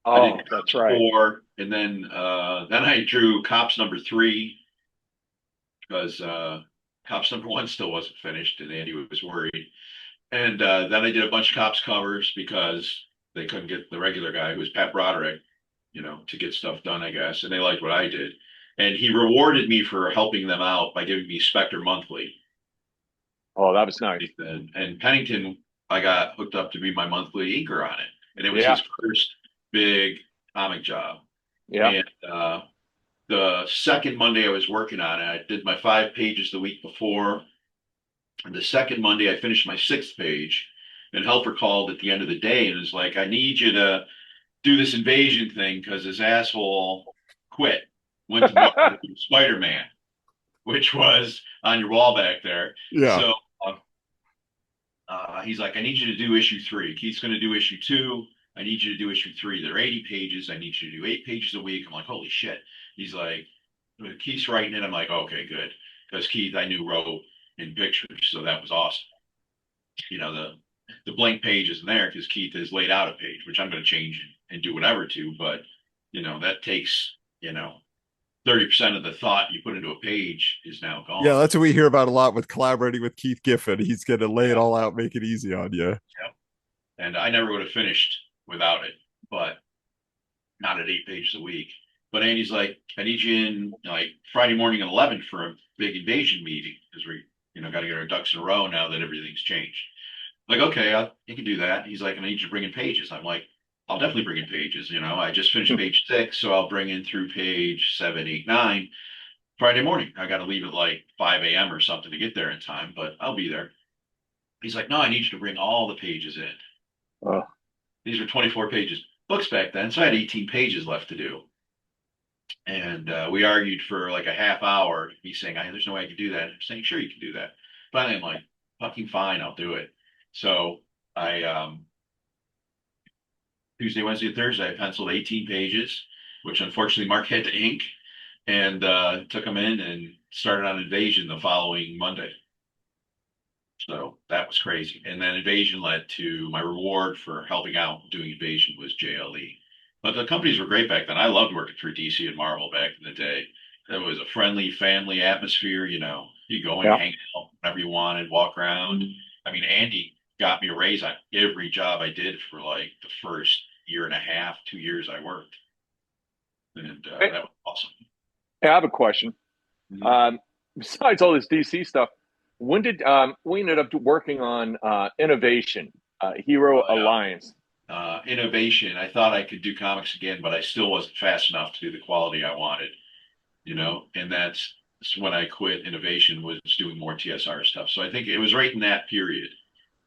S3: Oh, that's
S2: Cops
S3: right.
S2: 4, and then I drew Cops number 3 because Cops number 1 still wasn't finished, and Andy was worried. And then I did a bunch of Cops covers because they couldn't get the regular guy who was Pat Broderick, to get stuff done, I guess, and they liked what I did. And he rewarded me for helping them out by giving me Spectre Monthly.
S3: Oh, that was nice.
S2: And Pennington, I got hooked up to be my monthly inker on it, and it was
S3: Yeah,
S2: his first big comic job.
S3: yeah.
S2: And the second Monday I was working on it, I did my 5 pages the week before. And the second Monday, I finished my 6th page. And Helper called at the end of the day and was like, I need you to do this invasion thing because this asshole quit, went to Spider-Man, which was on your wall back there.
S1: yeah.
S2: So he's like, I need you to do issue 3. Keith's going to do issue 2. I need you to do issue 3. They're 80 pages. I need you to do 8 pages a week. I'm like, holy shit. He's like, Keith's writing it. I'm like, okay, good. Because Keith, I knew, wrote in pictures. So that was awesome. The blank page isn't there because Keith has laid out a page, which I'm going to change and do whatever to. But, that takes, 30% of the thought you put into a page is now
S1: Yeah,
S2: gone.
S1: that's what we hear about a lot with collaborating with Keith Giffen. He's going to lay it
S2: Yeah.
S1: all out, make it easy on you.
S2: Yeah. And I never would have finished without it, but not at 8 pages a week. But Andy's like, I need you in like Friday morning at 11 for a big invasion meeting because we, got to get our ducks in a row now that everything's changed. Like, okay, you can do that. He's like, I need you to bring in pages. I'm like, I'll definitely bring in pages. I just finished page 6, so I'll bring in through page 7, 8, 9 Friday morning. I got to leave at like 5 a.m. or something to get there in time, but I'll be there. He's like, no, I need you to bring all the pages in.
S3: Oh,
S2: These were 24 pages books back then, so I had 18 pages left to do. And we argued for like a half hour. Me saying, there's no way I can do that. I'm saying, sure, you can do that. Finally, I'm like, fucking fine, I'll do it. So I Tuesday, Wednesday, and Thursday, I penciled 18 pages, which unfortunately Mark had to ink, and took them in and started on Invasion the following Monday. So that was crazy. And then Invasion led to my reward for helping out doing Invasion was JLE. But the companies were great back then. I loved working for DC and Marvel back in the day. There was a friendly family atmosphere, you know. You go and
S3: Yeah.
S2: hang out whenever you wanted, walk around. I mean, Andy got me a raise on every job I did for like the first year and a half, 2 years I worked. And
S3: Hey,
S2: that was awesome.
S3: I have a question.
S2: Mhm.
S3: Um, Besides all this DC stuff, when did we ended up working on Innovation, Hero
S2: Oh,
S3: Alliance?
S2: yeah. Innovation. I thought I could do comics again, but I still wasn't fast enough to do the quality I wanted, you know, and that's when I quit innovation was doing more TSR stuff. So I think it was right in that period.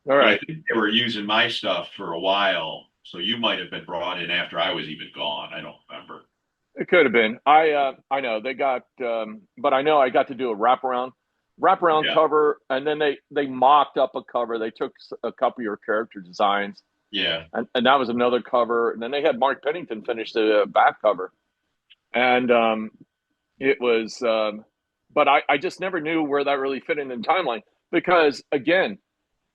S3: All
S2: But I
S3: right,
S2: think they were using my stuff for a while. So you might have been brought in after I was even gone. I don't remember.
S3: it could have been. I know they got, but I know I got to do a wraparound
S2: Yeah.
S3: cover, and then they mocked up a cover. They took a couple of your character designs,
S2: Yeah.
S3: and that was another cover. And then they had Mark Pennington finish the back cover, and it was. But I just never knew where that really fit in the timeline because again,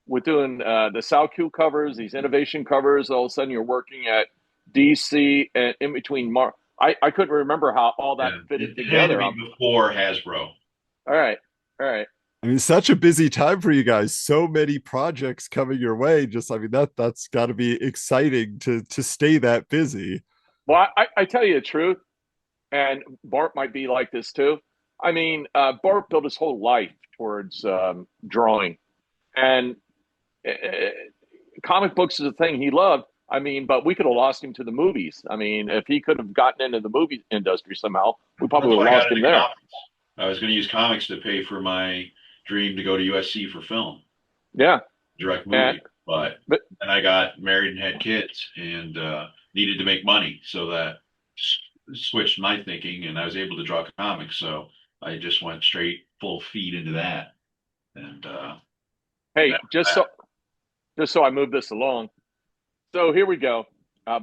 S3: with doing the SalQ covers, these innovation covers, all of a sudden you're working at DC and in between Mark. I couldn't remember how all that
S2: Yeah.
S3: fitted
S2: It had to
S3: together.
S2: be before Hasbro.
S3: All right, all right.
S1: I mean, such a busy time for you guys. So many projects coming your way. Just, I mean, that's got to be exciting to stay that busy.
S3: Well, I tell you the truth, and Bart might be like this too. I mean, Bart built his whole life towards drawing, and uh, comic books is a thing he loved. I mean, but we could have lost him to the movies. I mean, if he could have gotten into the movie industry somehow, we probably
S2: That's
S3: would
S2: why
S3: have
S2: I got
S3: lost him
S2: into
S3: there.
S2: comics. I was going to use comics to pay for my dream to go to USC for film,
S3: Yeah,
S2: direct
S3: and
S2: movie. But
S3: but
S2: then I got married and had kids and needed to make money. So that switched my thinking and I was able to draw comics. So I just went straight full feed into that. And
S3: hey,
S2: that was that.
S3: just so I move this along. So here we go.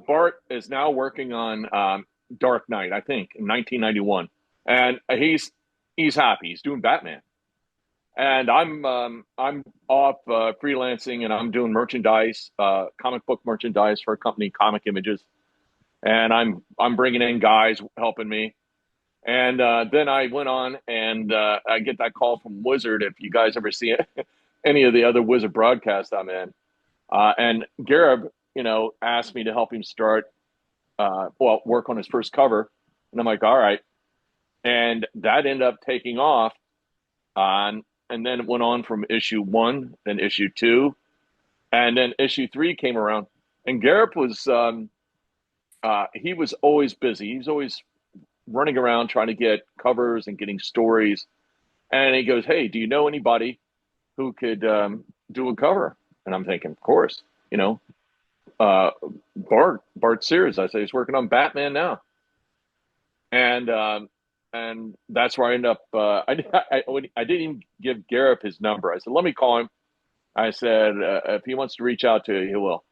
S3: Bart is now working on Dark Knight, I think, in 1991, and he's happy. He's doing Batman, and I'm off freelancing, and I'm doing merchandise, comic book merchandise for a company, Comic Images, and I'm bringing in guys helping me. And then I went on, and I get that call from Wizard. If you guys ever see it, any of the other Wizard broadcasts I'm in, and Garib, asked me to help him start, work on his first cover. And I'm like, all right. And that ended up taking off on, and then it went on from issue one, then issue two, and then issue three came around. And Garib was, he was always busy. He was always running around trying to get covers and getting stories. And he goes, hey, do you know anybody who could do a cover? And I'm thinking, of course, uh, Bart Sears. I say he's working on Batman now, and that's where I end up. I didn't even give Gareth his number. I said, let me call him. I said, if he wants to reach out to you, he will.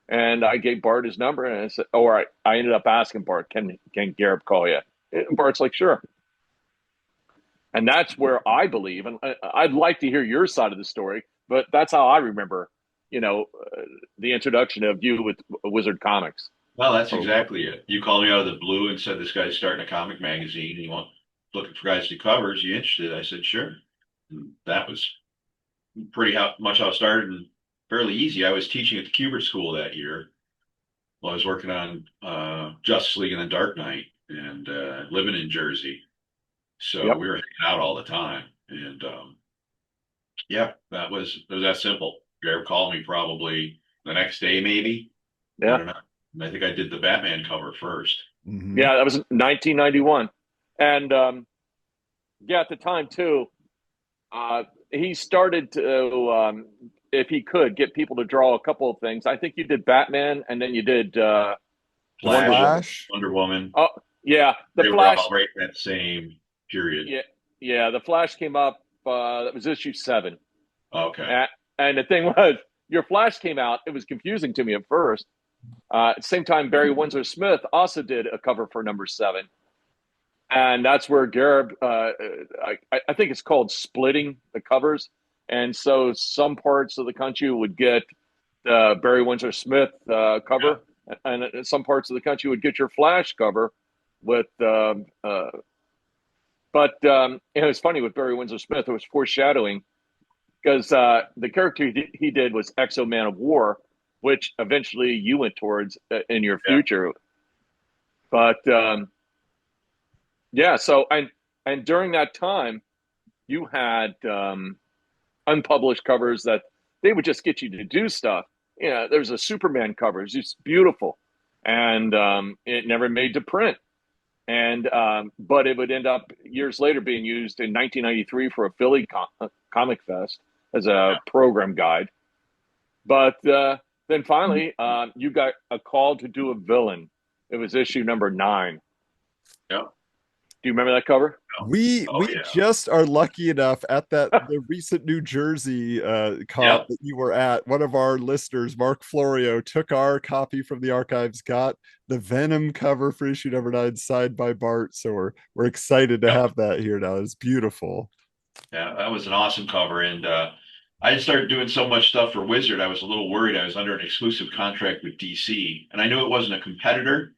S3: And I gave Bart his number, and I said, oh, all right. I ended up asking Bart, can Gareth call you? And Bart's like, sure. And that's where I believe, and I'd like to hear your side of the story, but that's how I remember, the introduction of you with Wizard Comics.
S2: Well, that's
S3: Oh,
S2: exactly it. You called me out of the blue and said this guy's starting a comic magazine and you want looking for guys to do covers. You interested? I said, sure. And that was pretty much how it started and fairly easy. I was teaching at the Kubert School that year. Well, I was working on Justice League and then Dark Knight and living in Jersey. So
S3: yep,
S2: we were hanging out all the time. And yeah, it was that simple. Garrett called me probably the next day, maybe. I
S3: yeah,
S2: don't know. And I think I did the Batman cover first.
S1: Mhm.
S3: yeah. That was 1991, and yeah, at the time too, he started to, if he could, get people to draw a couple of things. I think you did Batman, and then you did
S1: The
S3: Wonder
S2: Flash,
S3: Woman.
S1: Flash.
S2: Wonder Woman.
S3: Oh, yeah, the
S2: They were all
S3: Flash.
S2: right in that same period.
S3: Yeah, yeah, the Flash came up. That was issue 7.
S2: Okay.
S3: And the thing was, your Flash came out. It was confusing to me at first. At the same time, Barry Windsor Smith also did a cover for number 7. And that's where Garib, I think it's called splitting the covers. And so some parts of the country would get the Barry Windsor Smith
S2: Yeah.
S3: cover, and in some parts of the country would get your Flash cover with it was funny with Barry Windsor Smith. It was foreshadowing because the character he did was Exo Man of War, which eventually you went towards in your
S2: Yeah.
S3: future. But yeah, so and during that time, you had unpublished covers that they would just get you to do stuff. You know, there's a Superman cover, it's just beautiful, and it never made to print. And but it would end up years later being used in 1993 for a Philly Comic Fest as a program guide. But then finally, you got a call to do a villain. It was issue number 9.
S2: Yeah.
S3: Do you remember that cover?
S1: We
S2: Yeah.
S1: just are lucky enough at the recent New Jersey con
S2: Yep.
S1: that you were at. One of our listeners, Mark Florio, took our copy from the archives, got the Venom cover for issue number 9 signed by Bart. So we're excited to
S2: Yep.
S1: have that here now. It's beautiful.
S2: Yeah, that was an awesome cover. And I had started doing so much stuff for Wizard, I was a little worried. I was under an exclusive contract with DC, and I knew it wasn't a competitor,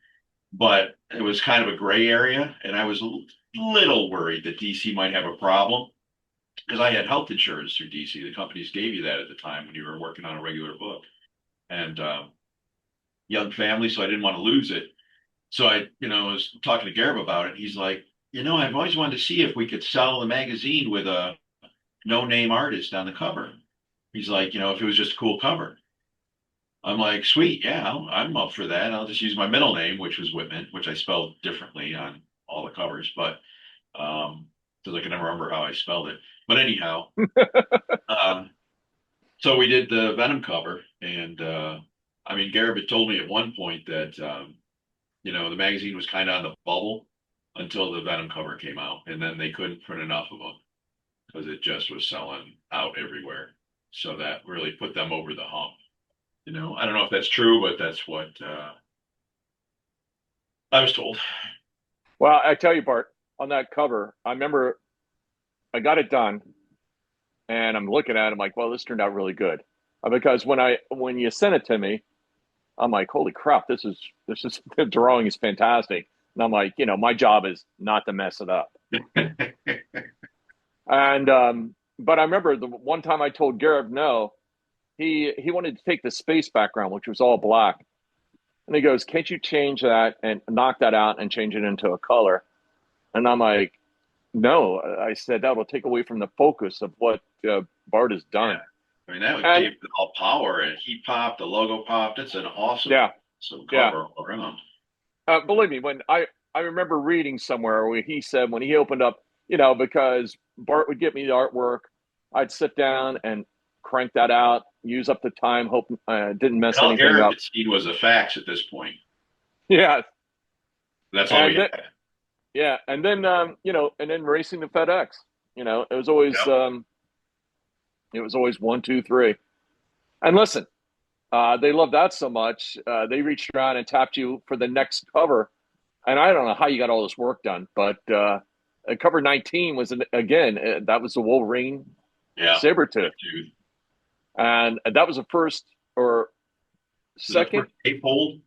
S2: but it was kind of a gray area. And I was a little worried that DC might have a problem because I had health insurance through DC. The companies gave you that at the time when you were working on a regular book. And young family, so I didn't want to lose it. So I, was talking to Gareb about it. He's like, I've always wanted to see if we could sell the magazine with a no-name artist on the cover. He's like, if it was just a cool cover. I'm like, sweet, yeah, I'm up for that. I'll just use my middle name, which was Whitman, which I spelled differently on all the covers, but because I can never remember how I spelled it. But anyhow, so we did the Venom cover, and Gareb had told me at one point that the magazine was kind of on the bubble until the Venom cover came out, and then they couldn't print enough of them because it just was selling out everywhere. So that really put them over the hump. I don't know if that's true, but that's what I was told.
S3: Well, I tell you, Bart, on that cover, I remember I got it done, and I'm looking at it. I'm like, well, this turned out really good, because when you sent it to me, I'm like, holy crap, this is the drawing is fantastic, and I'm like, my job is not to mess it up. And but I remember the one time I told Gareb no, he wanted to take the space background, which was all black, and he goes, can't you change that and knock that out and change it into a color? And I'm like, no. I said that will take away from the focus of what Bart has done.
S2: Yeah. That would give it all power, and he popped, the logo popped. It's an awesome cover all around.
S3: Believe me, when I remember reading somewhere where he said when he opened up, because Bart would get me the artwork, I'd sit down and crank that out, use up the time, hope didn't mess anything up.
S2: It was a fax at this point.
S3: Yeah,
S2: that's all we had.
S3: Yeah, and then and then racing the FedEx. It was always it was always 1, 2, 3. And listen, they loved that so much, they reached around and tapped you for the next cover. And I don't know how you got all this work done, but cover 19 was that was the Wolverine Sabretooth. And that was the first or second
S2: gatefold.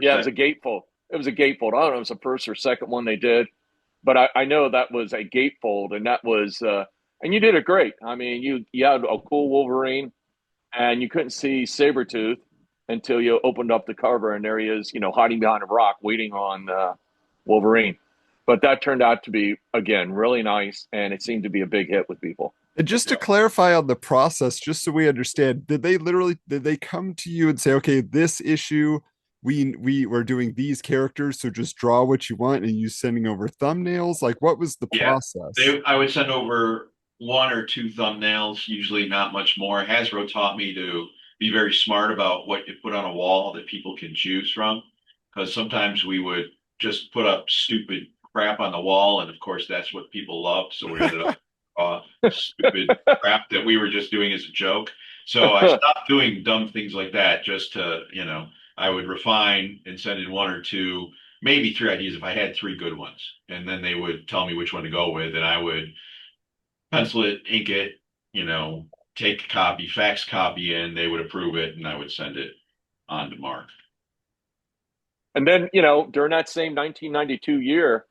S3: Yeah, it was a gatefold. It was a gatefold. I don't know if it was the first or second one they did, but I know that was a gatefold, and that was and you did it great. You had a cool Wolverine, and you couldn't see Sabretooth until you opened up the cover, and there he is, hiding behind a rock, waiting on Wolverine. But that turned out to be, again, really nice, and it seemed to be a big hit with people.
S1: And just to clarify on the process, just so we understand, did they come to you and say, okay, this issue, we were doing these characters, so just draw what you want, and you sending over thumbnails? Like, what was the process?
S2: I would send over 1 or 2 thumbnails, usually not much more. Hasbro taught me to be very smart about what you put on a wall that people can choose from, because sometimes we would just put up stupid crap on the wall, and of course that's what people loved, so we ended up stupid crap that we were just doing as a joke. So I stopped doing dumb things like that, just to I would refine and send in 1 or 2, maybe 3 ideas if I had 3 good ones, and then they would tell me which one to go with, and I would pencil it, ink it, take a copy, fax copy in, they would approve it, and I would send it on to Mark.
S3: And then, you know, during that same 1992 year,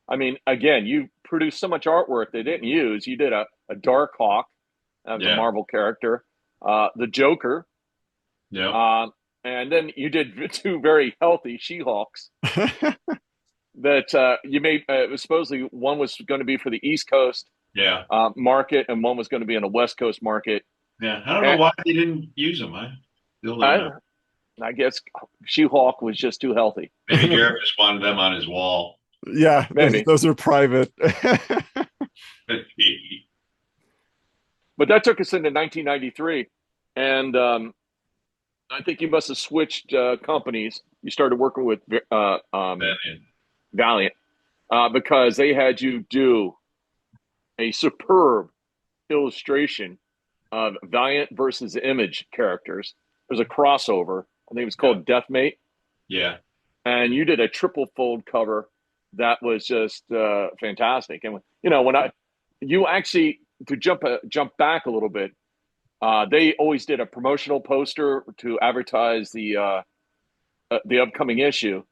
S3: I mean, again, you produced so much artwork they didn't use. You did a Dark Hawk, the
S2: Yeah.
S3: Marvel character, the Joker,
S2: Yeah.
S3: um, and then you did two very healthy She-Hulks that you made. It was supposedly one was going to be for the East Coast
S2: Yeah.
S3: market, and one was going to be in a West Coast market.
S2: Yeah. I don't know
S3: And
S2: why they didn't use them. I still don't
S3: I,
S2: know.
S3: I guess She-Hulk was just too healthy.
S2: Maybe Garrett just wanted them on his wall.
S1: Yeah,
S3: Maybe.
S1: those are private.
S3: But that took us into 1993, and I think you must have switched companies. You started working with Valiant because they had you do a superb illustration of Valiant versus Image characters. There's a crossover. I think it was called Deathmate,
S2: Yeah.
S3: and you did a triple fold cover that was just fantastic. And you know, you actually to jump back a little bit, they always did a promotional poster to advertise the upcoming issue,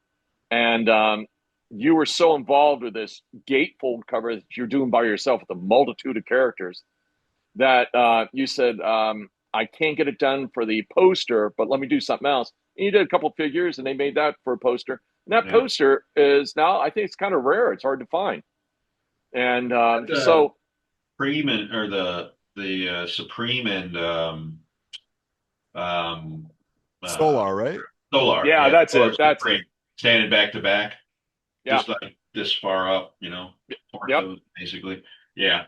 S3: and you were so involved with this gatefold cover that you're doing by yourself with a multitude of characters that you said, I can't get it done for the poster, but let me do something else. And you did a couple of figures, and they made that for a poster. And that
S2: Yeah.
S3: poster is now, I think it's kind of rare. It's hard to find. And
S2: The Supreme and or the Supreme and um
S1: Solar, right?
S2: Solar.
S3: yeah,
S2: Yeah.
S3: that's
S2: Solar
S3: it. That's
S2: Supreme.
S3: it.
S2: Standing back to back,
S3: Yeah.
S2: just like this far up,
S3: Yep.
S2: torso, basically. Yeah.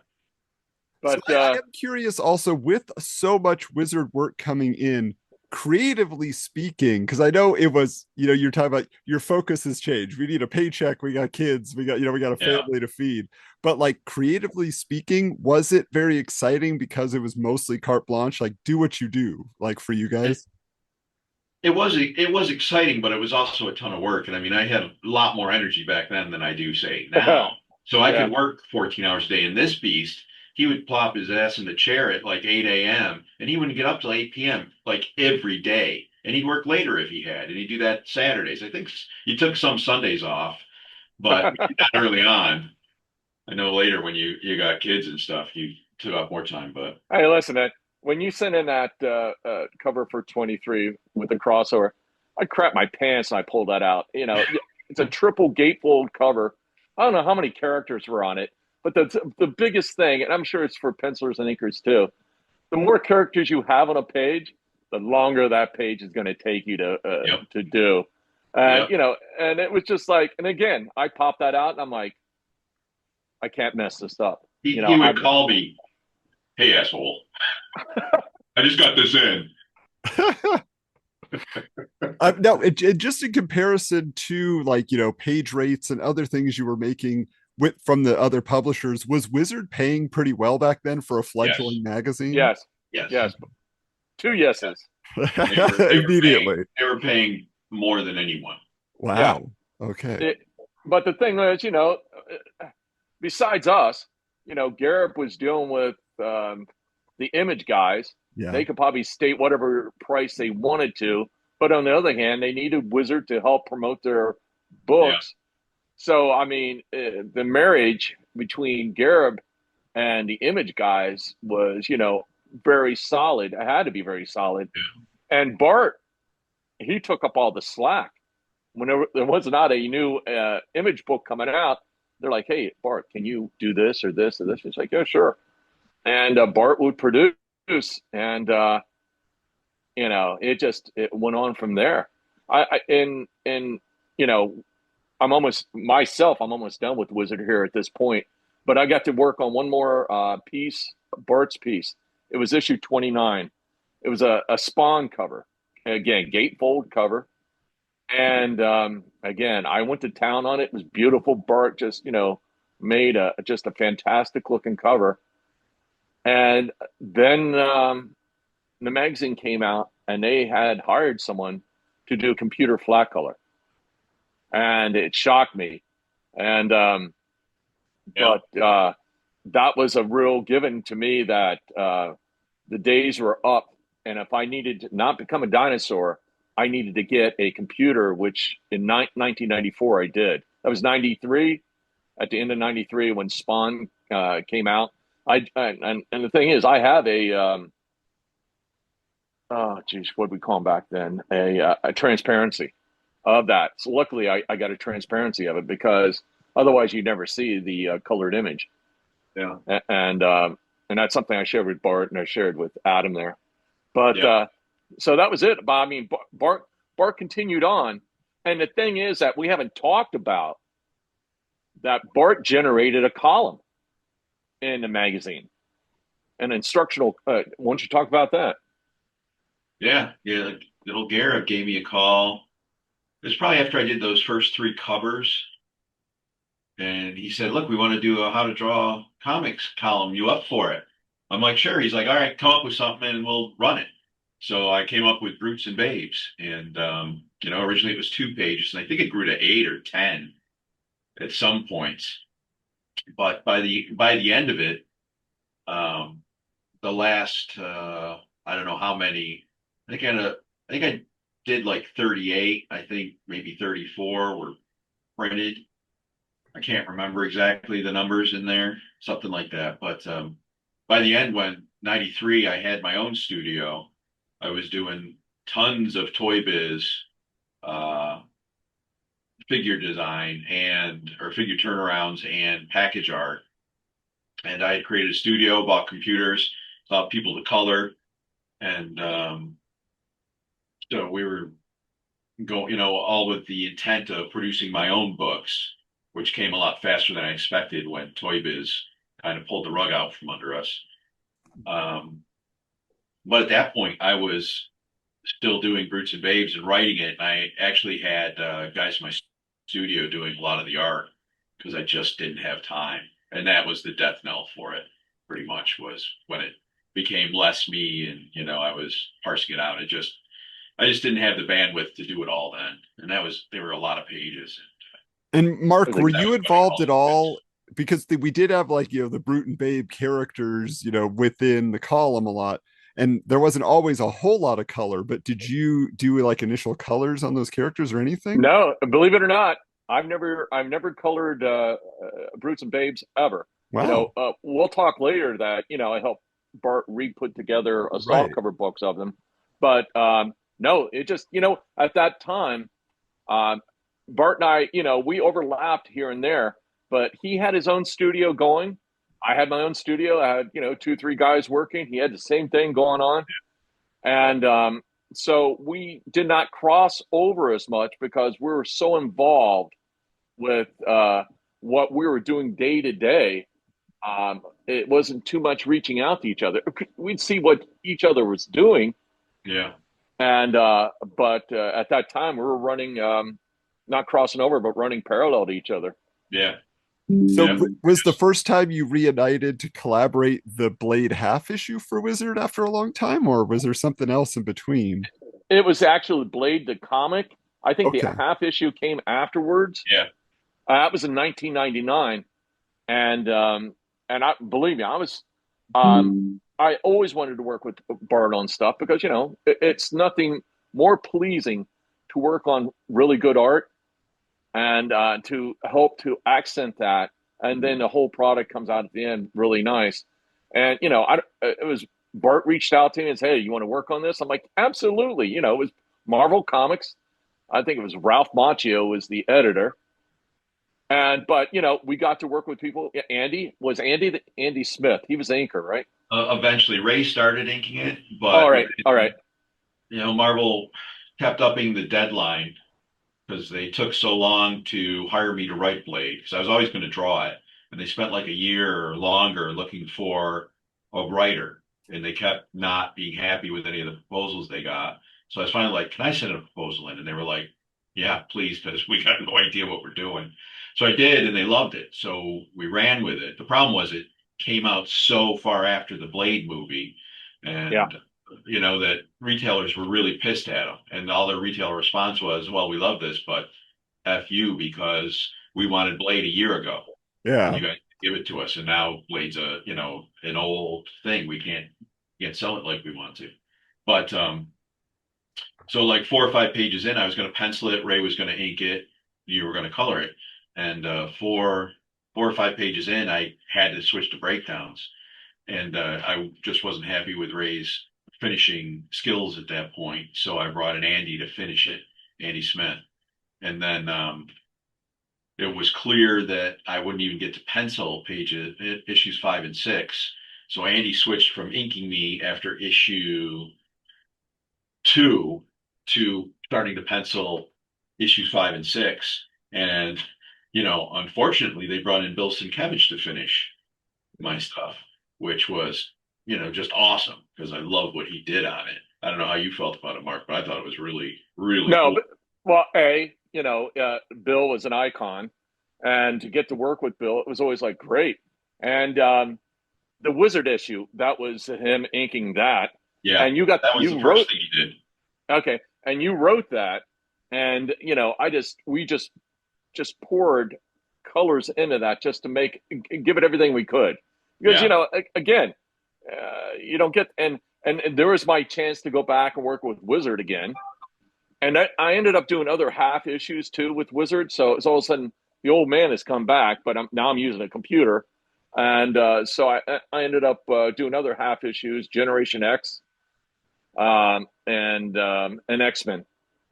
S1: So
S3: But
S1: I am curious also with so much wizard work coming in, creatively speaking, because I know it was, you're talking about your focus has changed. We need a paycheck, we got kids, we got a
S2: Yeah.
S1: family to feed. But like creatively speaking, was it very exciting because it was mostly carte blanche, like do what you do, like for you
S2: It,
S1: guys?
S2: it was exciting, but it was also a ton of work. And I mean, I had a lot more energy back then than I do say now. So I
S3: yeah.
S2: could work 14 hours a day. In this beast, he would plop his ass in the chair at like 8 a.m. and he wouldn't get up till 8 p.m. like every day. And he'd work later if he had, and he'd do that Saturdays. I think he took some Sundays off, but we did that early on. I know later when you got kids and stuff, you took up more time, but
S3: Hey, listen, man. When you sent in that cover for 23 with the crossover, I crapped my pants and I pulled that out. You know, it's a triple gatefold cover. I don't know how many characters were on it, but the biggest thing, and I'm sure it's for pencilers and inkers too, the more characters you have on a page, the longer that page is going to take you
S2: yep,
S3: to do. And
S2: yep.
S3: you know, and it was just like, and again, I popped that out and I'm like, I can't mess this up.
S2: He
S3: You know,
S2: he would
S3: I'm
S2: call me, "Hey asshole, I just got this in."
S1: No, just in comparison to like page rates and other things you were making with from the other publishers, was Wizard paying pretty well back then for a
S2: Yes,
S1: fledgling magazine?
S3: yes,
S2: yes.
S3: yes, two yeses.
S1: Immediately.
S2: They were paying more than anyone.
S3: Yeah.
S1: Wow. Okay.
S3: But the thing is, you know, besides us, you know, Garrett was dealing with the image guys.
S1: Yeah.
S3: They could probably state whatever price they wanted to, but on the other hand, they needed Wizard to help promote their
S2: Yeah,
S3: books. So, I mean, the marriage between Garrett and the image guys was, you know, very solid. It had to be very solid. And Bart, he took up all the slack. Whenever there was not a new image book coming out, they're like, "Hey, Bart, can you do this or this or this?" He's like, "Yeah, sure." And Bart would produce, and you know, it went on from there. And you know, I'm almost done with Wizard here at this point, but I got to work on one more piece, Bart's piece. It was issue 29. It was a Spawn cover, again, gatefold cover. And again, I went to town on it. It was beautiful. Bart just, you know, made just a fantastic looking cover. And then the magazine came out, and they had hired someone to do computer flat color, and it shocked me. And
S2: yeah,
S3: but that was a real given to me that the days were up, and if I needed to not become a dinosaur, I needed to get a computer, which in 1994 I did. That was 93, at the end of 93 when Spawn came out. And the thing is, I have oh geez, what did we call them back then? A transparency of that. So luckily, I got a transparency of it, because otherwise you'd never see the colored image.
S2: Yeah.
S3: And that's something I shared with Bart and I shared with Adam there. But
S2: Yeah.
S3: so that was it. But I mean, Bart continued on, and the thing is that we haven't talked about that. Bart generated a column in the magazine, an instructional. Why don't you talk about that?
S2: Yeah. Yeah. Like, little Garrett gave me a call. It was probably after I did those first three covers. And he said, "Look, we want to do a how to draw comics column. You up for it?" I'm like, "Sure." He's like, "All right, come up with something and we'll run it." So I came up with Brutes and Babes. And, originally it was 2 pages, and I think it grew to 8 or 10 at some points. But by the end of it, um, the last, I don't know how many, I think I did like 38. I think maybe 34 were printed. I can't remember exactly the numbers in there, something like that. But by the end, when 93, I had my own studio. I was doing tons of Toy Biz uh, figure design and or figure turnarounds and package art. And I had created a studio, bought computers, taught people to color, and so we were going, all with the intent of producing my own books, which came a lot faster than I expected when Toy Biz kind of pulled the rug out from under us. Um, but at that point, I was still doing Brutes and Babes and writing it. And I actually had guys in my studio doing a lot of the art because I just didn't have time. And that was the death knell for it, pretty much, was when it became less me and, I was parsing it out. I just didn't have the bandwidth to do it all then. And there were a lot of pages.
S1: And
S3: I
S1: Mark, were
S3: think
S2: That
S1: you
S2: was running
S1: involved
S2: all
S1: at
S2: the books.
S1: all? Because we did have like, the Brute and Babe characters, within the column a lot. And there wasn't always a whole lot of color, but did you do like initial colors on those characters or anything?
S3: No, believe it or not, I've never colored Brutes and Babes ever.
S1: Wow.
S3: We'll talk later that I helped Bart re-put together a soft
S1: Right.
S3: cover books of them, but no, it just at that time, um, Bart and I, we overlapped here and there, but he had his own studio going. I had my own studio. I had 2, 3 guys working. He had the same thing going on, and so we did not cross over as much because we were so involved with what we were doing day to day. It wasn't too much reaching out to each other. We'd see what each other was doing,
S2: Yeah.
S3: and but at that time we were running, not crossing over, but running parallel to each other.
S2: Yeah.
S1: So
S2: Yeah.
S1: was the first time you reunited to collaborate the Blade half issue for Wizard after a long time, or was there something else in between?
S3: It was actually Blade the comic. I think the
S1: Okay.
S3: half issue came afterwards.
S2: Yeah.
S3: That was in 1999, and I believe me, I always wanted to work with Bart on stuff because it's nothing more pleasing to work on really good art and to help to accent that, and then the whole product comes out at the end really nice. And it was Bart reached out to me and said, "Hey, you want to work on this?" I'm like, "Absolutely." It was Marvel Comics. I think it was Ralph Macchio was the editor, and but we got to work with people. Andy Smith. He was the inker, right?
S2: Eventually, Ray started inking it,
S3: All
S2: but
S3: right, all right.
S2: Marvel kept upping the deadline because they took so long to hire me to write Blade because I was always going to draw it, and they spent like a year or longer looking for a writer, and they kept not being happy with any of the proposals they got. So I was finally like, "Can I send a proposal in?" And they were like, "Yeah, please," because we got no idea what we're doing. So I did, and they loved it. So we ran with it. The problem was it came out so far after the Blade movie,
S3: Yeah,
S2: and that retailers were really pissed at them, and all their retailer response was, "Well, we love this, but F you because we wanted Blade a year ago, and
S1: Yeah.
S2: you guys give it to us, and now Blade's an old thing. We can't sell it like we want to." But So like 4 or 5 pages in, I was going to pencil it. Ray was going to ink it. You were going to color it. And 4 or 5 pages in, I had to switch to breakdowns. And I just wasn't happy with Ray's finishing skills at that point. So I brought in Andy to finish it, Andy Smith. And then it was clear that I wouldn't even get to pencil pages, issues 5 and 6. So Andy switched from inking me after issue 2 to starting to pencil issues 5 and 6. And, unfortunately, they brought in Bill Sienkiewicz to finish my stuff, which was, just awesome because I love what he did on it. I don't know how you felt about it, Mark, but I thought it was really, really
S3: No,
S2: cool.
S3: but well, Bill was an icon, and to get to work with Bill, it was always like great. And the Wizard issue, that was him inking that,
S2: Yeah,
S3: and
S2: that was the
S3: you
S2: first
S3: wrote
S2: thing he did.
S3: okay, and you wrote that, and we just poured colors into that just to give it everything we could, because
S2: Yeah.
S3: again, you don't get and there was my chance to go back and work with Wizard again. And I ended up doing other half issues too with Wizard. So it's all of a sudden the old man has come back, but now I'm using a computer. And so I ended up doing other half issues, Generation X, and an X-Men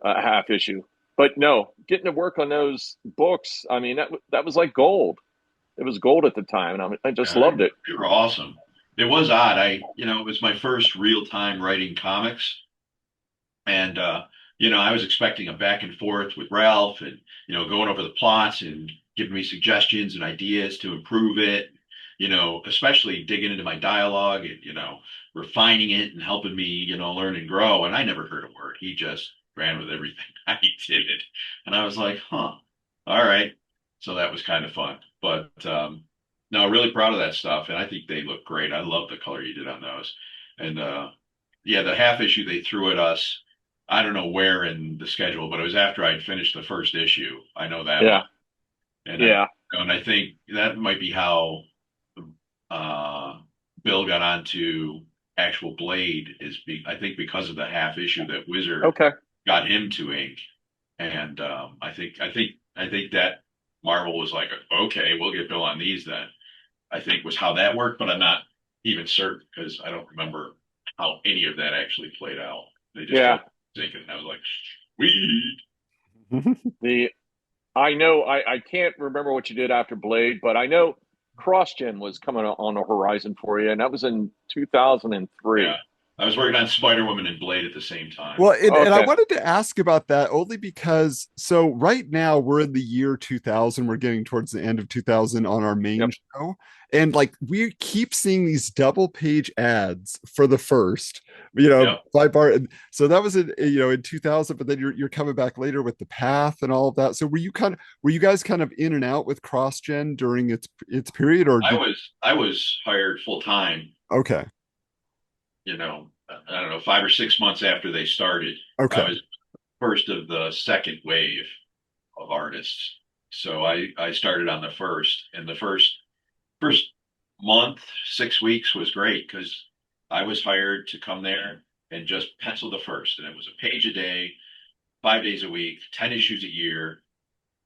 S3: half issue. But no, getting to work on those books, I mean, that was like gold. It was gold at the time, and I just
S2: Yeah,
S3: loved it.
S2: they were awesome. It was odd. It was my first real time writing comics. And, I was expecting a back and forth with Ralph and, going over the plots and giving me suggestions and ideas to improve it, especially digging into my dialogue and, refining it and helping me, learn and grow. And I never heard a word. He just ran with everything. I did it. And I was like, huh, all right. So that was kind of fun. But no, really proud of that stuff. And I think they look great. I love the color you did on those. And yeah, the half issue they threw at us, I don't know where in the schedule, but it was after I'd finished the first issue. I know that
S3: Yeah,
S2: much. And
S3: yeah,
S2: I think that might be how uh, Bill got onto actual Blade I think because of the half issue that Wizard
S3: okay,
S2: got him to ink. And I think that Marvel was like, okay, we'll get Bill on these then. I think was how that worked, but I'm not even certain because I don't remember how any of that actually played out. They just
S3: yeah.
S2: told me to take it, and I was like, sweet.
S3: The I know I can't remember what you did after Blade, but I know CrossGen was coming on the horizon for you, and that was in
S2: Yeah.
S3: 2003.
S2: I was working on Spider Woman and Blade at the same time.
S1: Well, and I
S3: Okay.
S1: wanted to ask about that only because so right now we're in the year 2000, we're getting towards the end of 2000 on our main
S3: Yep.
S1: show. And like we keep seeing these double page ads for the first,
S2: Yeah.
S1: by Bart. And so that was in 2000, but then you're coming back later with the path and all of that. So were you guys kind of in and out with CrossGen during its period or did
S2: I was hired full time,
S1: okay.
S2: I don't know, 5 or 6 months after they started. I
S1: Okay.
S2: was first of the second wave of artists. So I started on the first, and the first month, 6 weeks was great because I was hired to come there and just pencil the first, and it was a page a day, 5 days a week, 10 issues a year.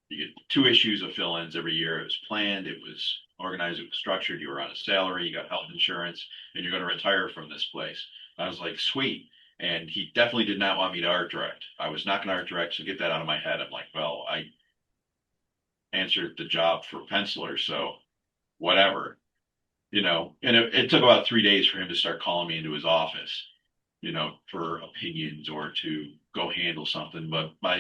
S2: You get 2 issues of fill-ins every year. It was planned, it was organized, it was structured. You were on a salary, you got health insurance, and you're going to retire from this place. I was like, sweet. And he definitely did not want me to art direct. I was not going to art direct, so get that out of my head. I'm like, well, I answered the job for penciler, so whatever, And it took about 3 days for him to start calling me into his office, for opinions or to go handle something. But I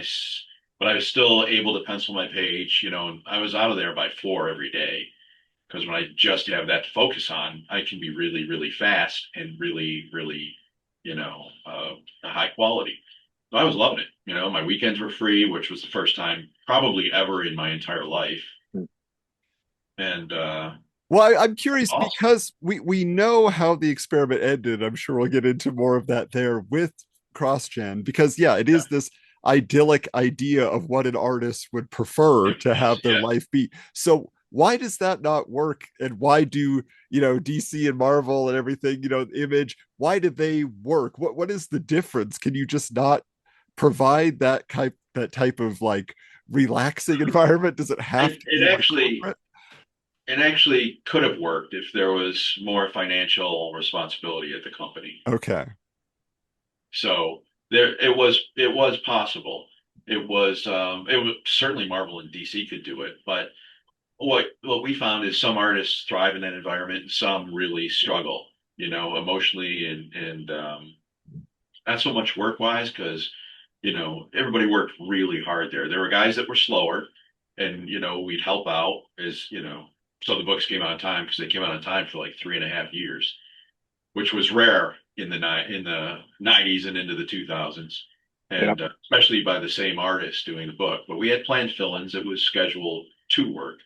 S2: was still able to pencil my page, and I was out of there by 4 every day. Because when I just have that to focus on, I can be really, really fast and really, really, high quality. So I was loving it. My weekends were free, which was the first time probably ever in my entire life. And
S1: Well, I'm curious
S2: awesome.
S1: because we know how the experiment ended. I'm sure we'll get into more of that there with CrossGen because yeah, it
S2: Yeah.
S1: is this idyllic idea of what an artist would prefer
S2: It
S1: to
S2: was,
S1: have their
S2: yeah.
S1: life be. So why does that not work? And why do, DC and Marvel and everything, Image, why do they work? What is the difference? Can you just not provide that type of like relaxing environment? Does it have
S2: It,
S1: to be
S2: it
S1: like
S2: actually
S1: corporate?
S2: it actually could have worked if there was more financial responsibility at the company.
S1: Okay.
S2: So it was possible. It was certainly Marvel and DC could do it, but what we found is some artists thrive in that environment and some really struggle, emotionally and not so much work wise because everybody worked really hard there. There were guys that were slower, and we'd help out as so the books came out on time because they came out on time for like 3.5 years, which was rare in the 90s and into the 2000s,
S3: Yeah.
S2: and especially by the same artist doing the book. But we had planned fill-ins. It was scheduled to work,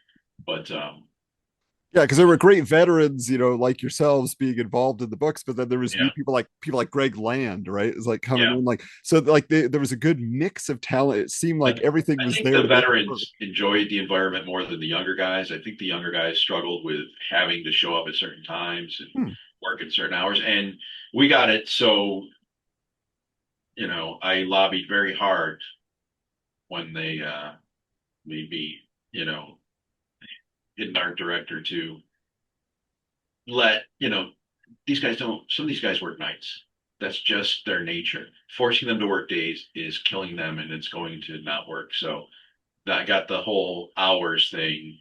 S2: but
S1: Yeah, because there were great veterans, like yourselves being involved in the books, but then there was new
S2: yeah,
S1: people like Greg Land, right? Is like coming
S2: yeah.
S1: in, like so, like there was a good mix of talent. It seemed
S2: I,
S1: like everything
S2: I
S1: was
S2: think
S1: there
S2: the
S1: to make it work.
S2: veterans enjoyed the environment more than the younger guys. I think the younger guys struggled with having to show up at certain times and
S1: Hmm.
S2: work at certain hours. And we got it. So, I lobbied very hard when they made me, hit an art director to let, these guys don't, some of these guys work nights. That's just their nature. Forcing them to work days is killing them and it's going to not work. So I got the whole hours thing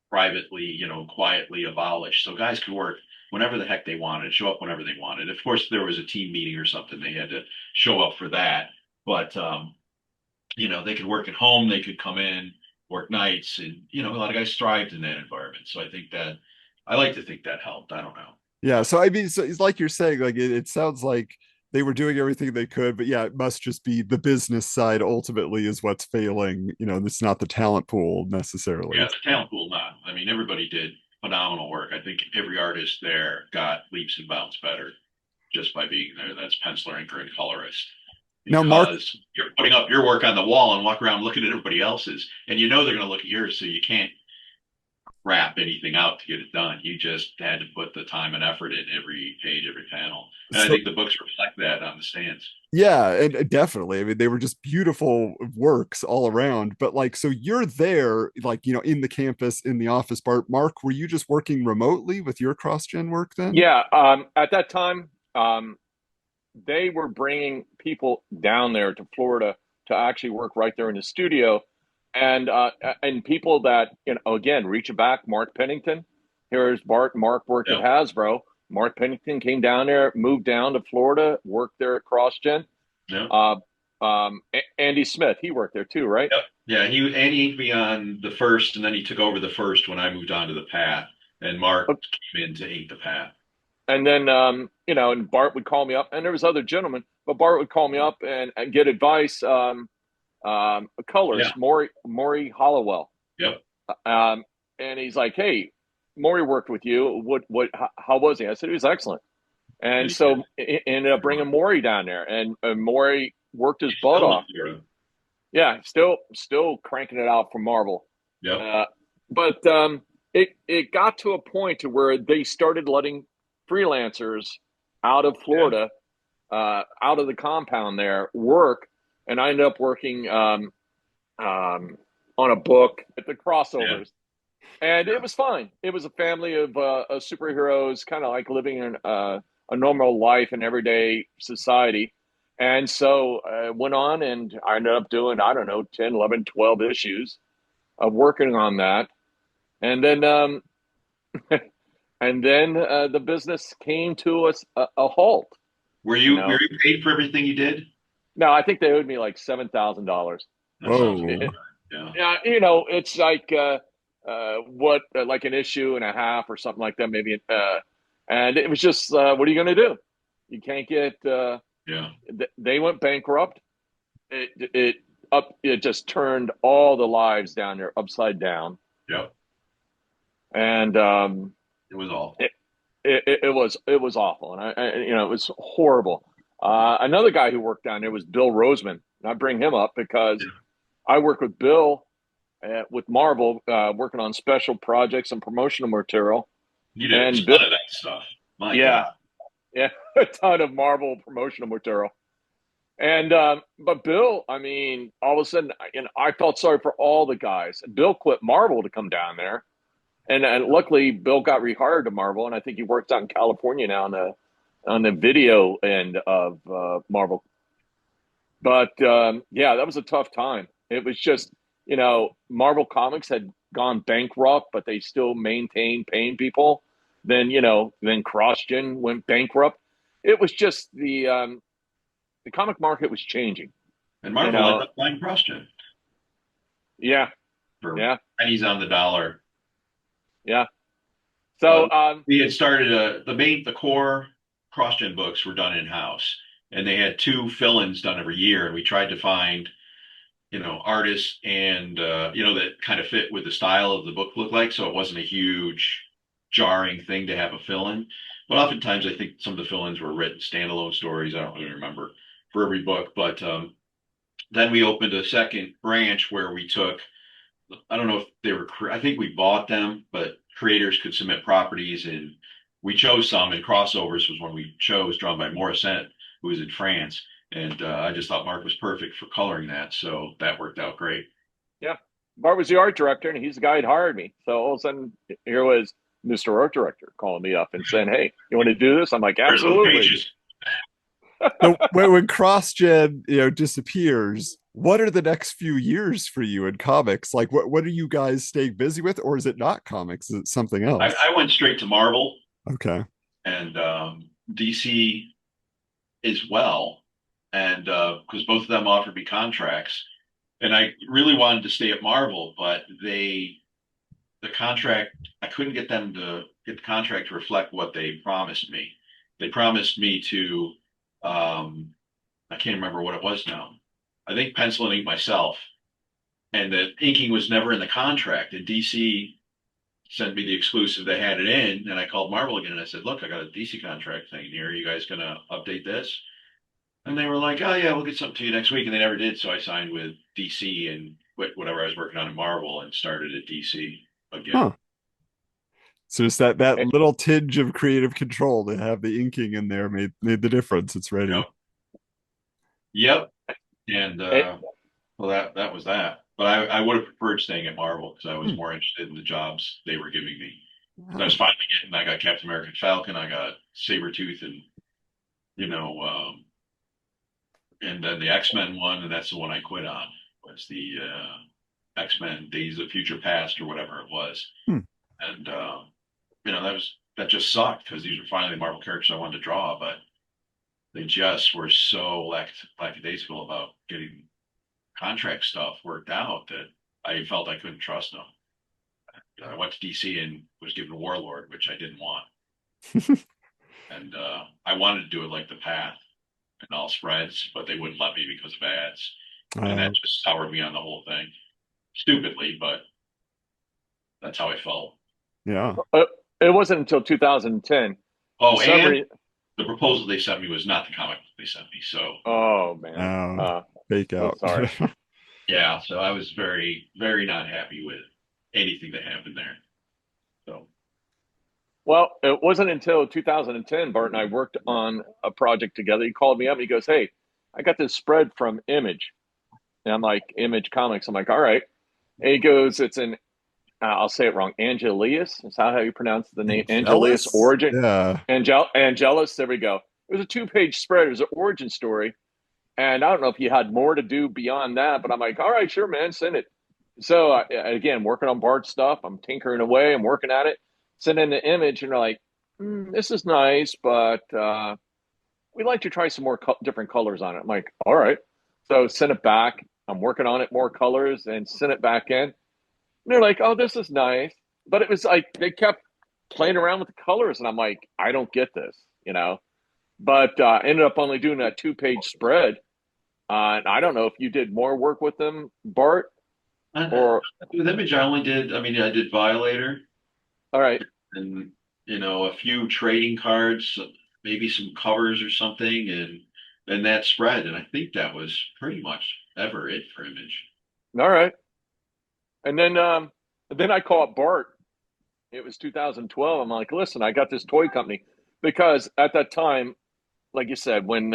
S2: privately, quietly abolished. So guys could work whenever the heck they wanted, show up whenever they wanted. Of course, there was a team meeting or something, they had to show up for that. But they could work at home, they could come in, work nights, and a lot of guys thrived in that environment. So I like to think that helped. I don't know.
S1: Yeah,
S2: But
S1: so I mean, so it's like you're saying, like it sounds like they were doing everything they could, but yeah, it must just be the business side ultimately is what's failing. It's not the talent pool necessarily.
S2: yeah, the talent pool, not. I mean, everybody did phenomenal work. I think every artist there got leaps and bounds better just by being there. That's penciler, inker, and colorist.
S1: Now, Mark,
S2: Because you're putting up your work on the wall and walk around looking at everybody else's, and they're going to look at yours, so you can't wrap anything out to get it done. You just had to put the time and effort in every page, every panel. And I
S1: so
S2: think the books reflect that on the stands.
S1: yeah, and definitely. I mean, they were just beautiful works all around. But like, so you're there, like, in the campus, in the office. Bart, Mark, were you just working remotely with your cross-gen work then?
S3: Yeah. At that time, they were bringing people down there to Florida to actually work right there in the studio, and people that again reaching back. Mark Pennington, here's Bart. Mark worked at
S2: Yeah,
S3: Hasbro. Mark Pennington came down there, moved down to Florida, worked there at CrossGen.
S2: yeah,
S3: Uh, Andy Smith, he worked there too, right?
S2: yeah, yeah. Andy inked me on the first, and then he took over the first when I moved on to the path, and Mark came in to ink the path.
S3: And then and Bart would call me up, and there was other gentlemen, but Bart would call me up and get advice.
S2: Yeah,
S3: Colors, Maury Hollowell,
S2: yep.
S3: um, and he's like, "Hey, Maury worked with you. How was he?" I said, "He was excellent."
S2: And
S3: And
S2: he did.
S3: so it ended up bringing Maury down there, and Maury worked his
S2: He's
S3: butt
S2: still in
S3: off.
S2: Florida.
S3: Yeah, still cranking it out for Marvel.
S2: Yep.
S3: Uh, but it got to a point to where they started letting freelancers out of
S2: Yeah.
S3: Florida, out of the compound there, work, and I ended up working on a book at the
S2: Yeah.
S3: crossovers, and it
S2: Yeah.
S3: was fine. It was a family of superheroes, kind of like living in a normal life in everyday society. And so I went on and I ended up doing, I don't know, 10, 11, 12 issues of working on that. And then the business came to us a halt.
S2: Were
S3: You
S2: you
S3: know,
S2: paid for everything you did?
S3: no, I think they owed me like $7,000.
S2: That sounds about
S1: Whoa.
S2: right. Yeah.
S3: Yeah, it's like what like an issue and a half or something like that, maybe. And it was just, what are you going to do? You can't get.
S2: Yeah.
S3: They went bankrupt. It just turned all the lives down there upside down,
S2: Yep.
S3: and
S2: It was awful.
S3: it was awful, and it was horrible. Another guy who worked down there was Bill Roseman, and I bring him up because
S2: Yeah.
S3: I worked with Bill with Marvel, working on special projects and promotional material.
S2: You did a
S3: And
S2: ton of that stuff. My
S3: yeah,
S2: God.
S3: yeah, a ton of Marvel promotional material. And but Bill, I mean, all of a sudden, I felt sorry for all the guys. Bill quit Marvel to come down there, and luckily Bill got rehired to Marvel, and I think he works out in California now on the video end of Marvel. But yeah, that was a tough time. It was just, Marvel Comics had gone bankrupt, but they still maintained paying people. Then CrossGen went bankrupt. It was just the comic market was changing.
S2: And
S3: You
S2: Marvel ended
S3: know,
S2: up buying CrossGen
S3: yeah,
S2: for
S3: yeah,
S2: pennies on the dollar.
S3: yeah.
S2: But
S3: So
S2: we had started the core CrossGen books were done in house, and they had two fill-ins done every year, and we tried to find artists and that kind of fit with the style of the book look like, so it wasn't a huge jarring thing to have a fill-in. But oftentimes, I think some of the fill-ins were written standalone stories. I don't really remember for every book, but then we opened a second branch where we took I don't know if they were, I think we bought them, but creators could submit properties and we chose some and crossovers was one we chose drawn by Morissette, who was in France. And I just thought Mark was perfect for coloring that. So that worked out great.
S3: yeah, Bart was the art director, and he's the guy who hired me. So all of a sudden, here was Mr. Art Director calling me up and saying, "Hey, you want to do this?" I'm like,
S2: Where's those
S3: "Absolutely."
S2: pages?
S1: So when CrossGen, disappears, what are the next few years for you in comics? Like, what are you guys staying busy with, or is it not comics? Is it something
S2: I,
S1: else?
S2: I went straight to Marvel
S1: Okay.
S2: and DC as well. And because both of them offered me contracts. And I really wanted to stay at Marvel, but the contract, I couldn't get them to get the contract to reflect what they promised me. They promised me to, I can't remember what it was now. I think pencil and ink myself, and the inking was never in the contract. And DC sent me the exclusive they had it in, and I called Marvel again and I said, "Look, I got a DC contract thing here. Are you guys gonna update this?" And they were like, "Oh yeah, we'll get something to you next week," and they never did. So I signed with DC and quit whatever I was working on in Marvel and started at DC again.
S1: Huh. So just that little tinge of creative control to have the inking in there made the difference. It's ready.
S2: Yep. Yep. And
S3: It,
S2: well, that was that. But I would have preferred staying at Marvel because I was
S1: Hmm.
S2: more interested in the jobs they were giving me. And I
S1: Wow.
S2: was finally getting. I got Captain America and Falcon. I got Sabretooth, and you know, um, and then the X-Men one, and that's the one I quit on. Was the X-Men Days of Future Past or whatever it was.
S1: Hmm.
S2: And that just sucked because these were finally the Marvel characters I wanted to draw, but they just were so lackadaisical about getting contract stuff worked out that I felt I couldn't trust them. I went to DC and was given Warlord, which I didn't want, and I wanted to do it like the Path and all spreads, but they wouldn't let me because of ads, and
S1: Uh,
S2: that just soured me on the whole thing. Stupidly, but that's how I felt.
S1: yeah.
S3: it, it wasn't until 2010. For
S2: Oh,
S3: some
S2: and
S3: reason,
S2: the proposal they sent me was not the comic book they sent me, so
S3: oh man,
S1: Uh, fake
S3: so
S1: out.
S3: sorry.
S2: yeah, so I was very, very not happy with anything that happened there. So,
S3: Well, it wasn't until 2010 Bart and I worked on a project together. He called me up and he goes, "Hey, I got this spread from Image." And I'm like, "Image Comics." I'm like, "All right." And he goes, "It's an I'll say it wrong. Angelius. Is that how you pronounce the name? Angelius
S1: Jealous?
S3: Origin.
S1: Yeah.
S3: Angelus. There we go. It was a two-page spread. It was an origin story. And I don't know if you had more to do beyond that, but I'm like, all right, sure, man, send it. So again, working on Bart stuff. I'm tinkering away. I'm working at it. Send in the image, and they're like, this is nice, but we'd like to try some more different colors on it. I'm like, all right. So send it back. I'm working on it, more colors, and send it back in. And they're like, oh, this is nice. But it was like they kept playing around with the colors, and I'm like, I don't get this. But ended up only doing a two-page spread. And I don't know if you did more work with them, Bart,
S2: and
S3: or
S2: with Image, I only did, I mean, I did Violator
S3: all right.
S2: and, a few trading cards, maybe some covers or something, and that spread. And I think that was pretty much ever it for Image.
S3: All right. And then I call up Bart. It was 2012. I'm like, listen, I got this toy company because at that time, like you said, when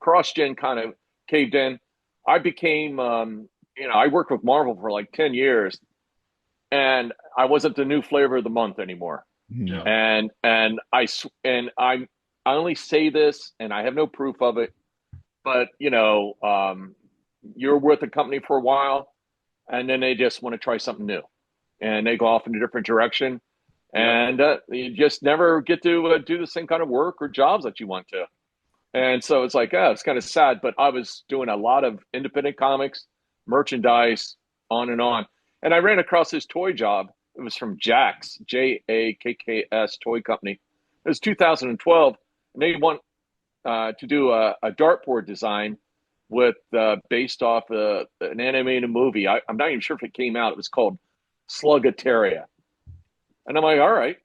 S3: CrossGen kind of caved in, I became, I worked with Marvel for like 10 years, and I wasn't the new flavor of the month anymore.
S1: Hmm.
S2: Yeah.
S3: And I only say this, and I have no proof of it, but you're with a company for a while, and then they just want to try something new, and they go off in a different direction,
S2: Yep.
S3: and you just never get to do the same kind of work or jobs that you want to. And so it's like, it's kind of sad. But I was doing a lot of independent comics, merchandise, on and on. And I ran across this toy job. It was from Jack's, JAKKS Toy Company. It was 2012, and they want to do a dartboard design with based off an animated movie. I'm not even sure if it came out. It was called Slugataria. And I'm like, all right.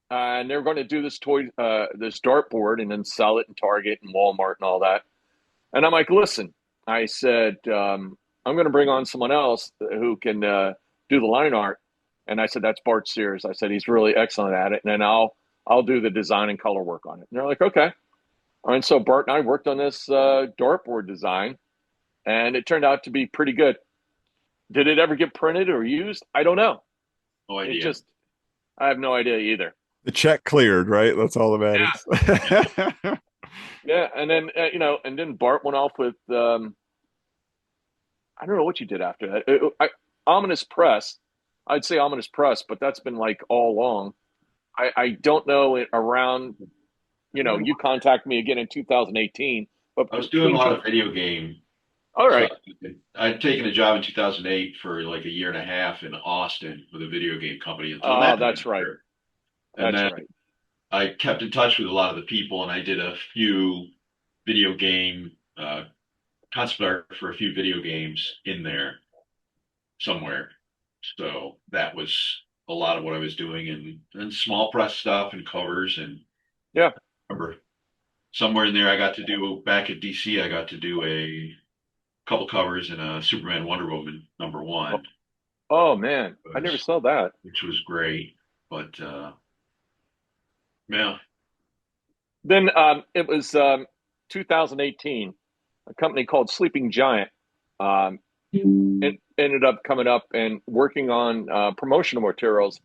S3: And they're going to do this dartboard, and then sell it in Target and Walmart and all that. And I'm like, listen, I said, I'm going to bring on someone else who can do the line art. And I said, that's Bart Sears. I said, he's really excellent at it. And then I'll do the design and color work on it. And they're like, okay. And so Bart and I worked on this dartboard design, and it turned out to be pretty good. Did it ever get printed or used? I don't know.
S2: No
S3: It
S2: idea.
S3: just, I have no idea either.
S1: The check cleared, right? That's all that matters.
S3: Yeah, and then and then Bart went off with I don't know what you did after that. Ominous Press. I'd say Ominous Press, but that's been like all along. I don't know it around. You contact me again in 2018, but
S2: I was doing a
S3: between
S2: lot
S3: two.
S2: of video game
S3: All right.
S2: stuff. I'd taken a job in 2008 for like a year and a half in Austin with a video game company until that
S3: That's right.
S2: disaster. And
S3: That's
S2: then
S3: right.
S2: I kept in touch with a lot of the people, and I did a few video game concept art for a few video games in there somewhere. So that was a lot of what I was doing, and small press stuff and covers. And
S3: Yeah.
S2: I remember somewhere in there, I got to do back at DC. I got to do a couple covers and a Superman Wonder Woman #1,
S3: Oh, oh, man, I never
S2: was
S3: saw that.
S2: which was great. But yeah,
S3: Then it was 2018. A company called Sleeping Giant it ended up coming up and working on promotional materials,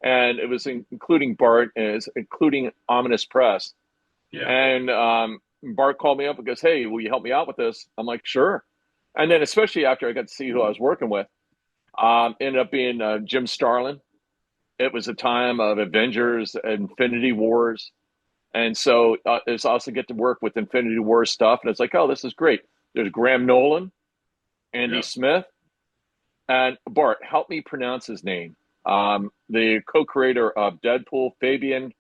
S3: and it was including Bart, and it's including Ominous Press.
S2: yeah,
S3: And Bart called me up and goes, "Hey, will you help me out with this?" I'm like, "Sure." And then, especially after I got to see who I was working with, ended up being Jim Starlin. It was a time of Avengers, Infinity Wars, and so it's also get to work with Infinity War stuff. And it's like, oh, this is great. There's Graham Nolan, Andy
S2: yeah.
S3: Smith, and Bart. Help me pronounce his name. The co-creator of Deadpool, Fabian.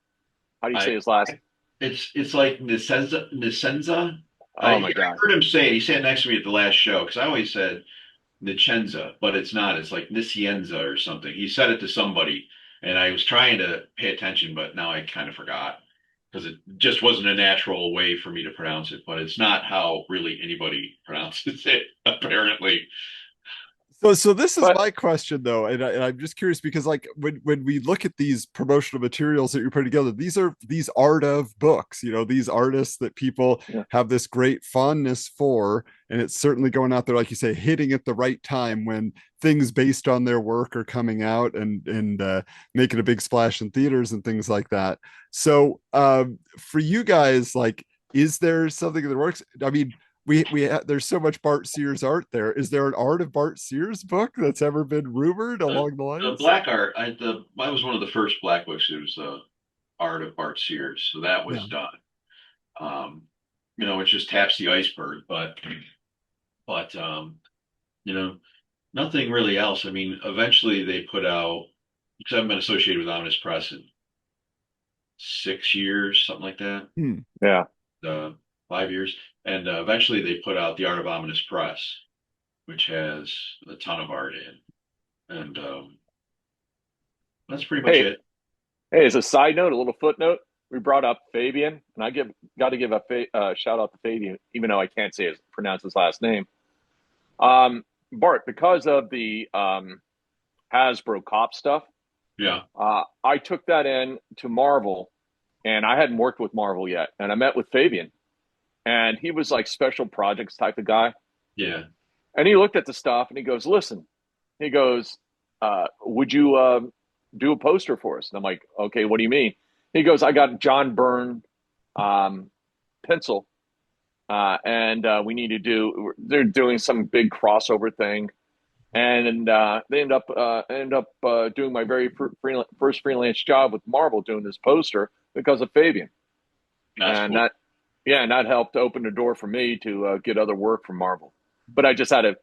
S3: How do you say
S2: I
S3: his last?
S2: it's like Nicenza.
S3: Oh
S2: I
S3: my God.
S2: heard him say it. He sat next to me at the last show because I always said Nicenza, but it's not. It's like Nicienza or something. He said it to somebody, and I was trying to pay attention, but now I kind of forgot because it just wasn't a natural way for me to pronounce it. But it's not how really anybody pronounces it, apparently.
S1: So this is
S3: But
S1: my question though, and I'm just curious because like when we look at these promotional materials that you put together, these are these art of books, these artists that people
S3: yeah,
S1: have this great fondness for, and it's certainly going out there, like you say, hitting at the right time when things based on their work are coming out and making a big splash in theaters and things like that. So for you guys, like, is there something that works? I mean, there's so much Bart Sears art there. Is there an art of Bart Sears book that's ever been rumored
S2: The,
S1: along the
S2: the
S1: lines?
S2: black art, I was one of the first black books. It was the art of Bart Sears, so that
S1: Yeah.
S2: was done. Um, it just taps the iceberg, but you know, nothing really else. I mean, eventually they put out because I've been associated with Ominous Press in 6 years, something like that,
S1: Hmm.
S3: yeah.
S2: 5 years, and eventually they put out the Art of Ominous Press, which has a ton of art in, and that's pretty much
S3: Hey,
S2: it.
S3: hey, as a side note, a little footnote, we brought up Fabian, and I got to give a shout out to Fabian, even though I can't pronounce his last name. Um, Bart, because of the Hasbro cop stuff,
S2: Yeah.
S3: I took that in to Marvel, and I hadn't worked with Marvel yet. And I met with Fabian, and he was like special projects type of guy.
S2: Yeah.
S3: And he looked at the stuff and he goes, "Listen," he goes, "Would you do a poster for us?" And I'm like, "Okay, what do you mean?" He goes, "I got John Byrne um, pencil, and we need to do. They're doing some big crossover thing, and they end up doing my very first freelance job with Marvel, doing this poster because of Fabian,
S2: That's
S3: and
S2: cool.
S3: that yeah, and that helped open the door for me to get other work from Marvel. But I just had to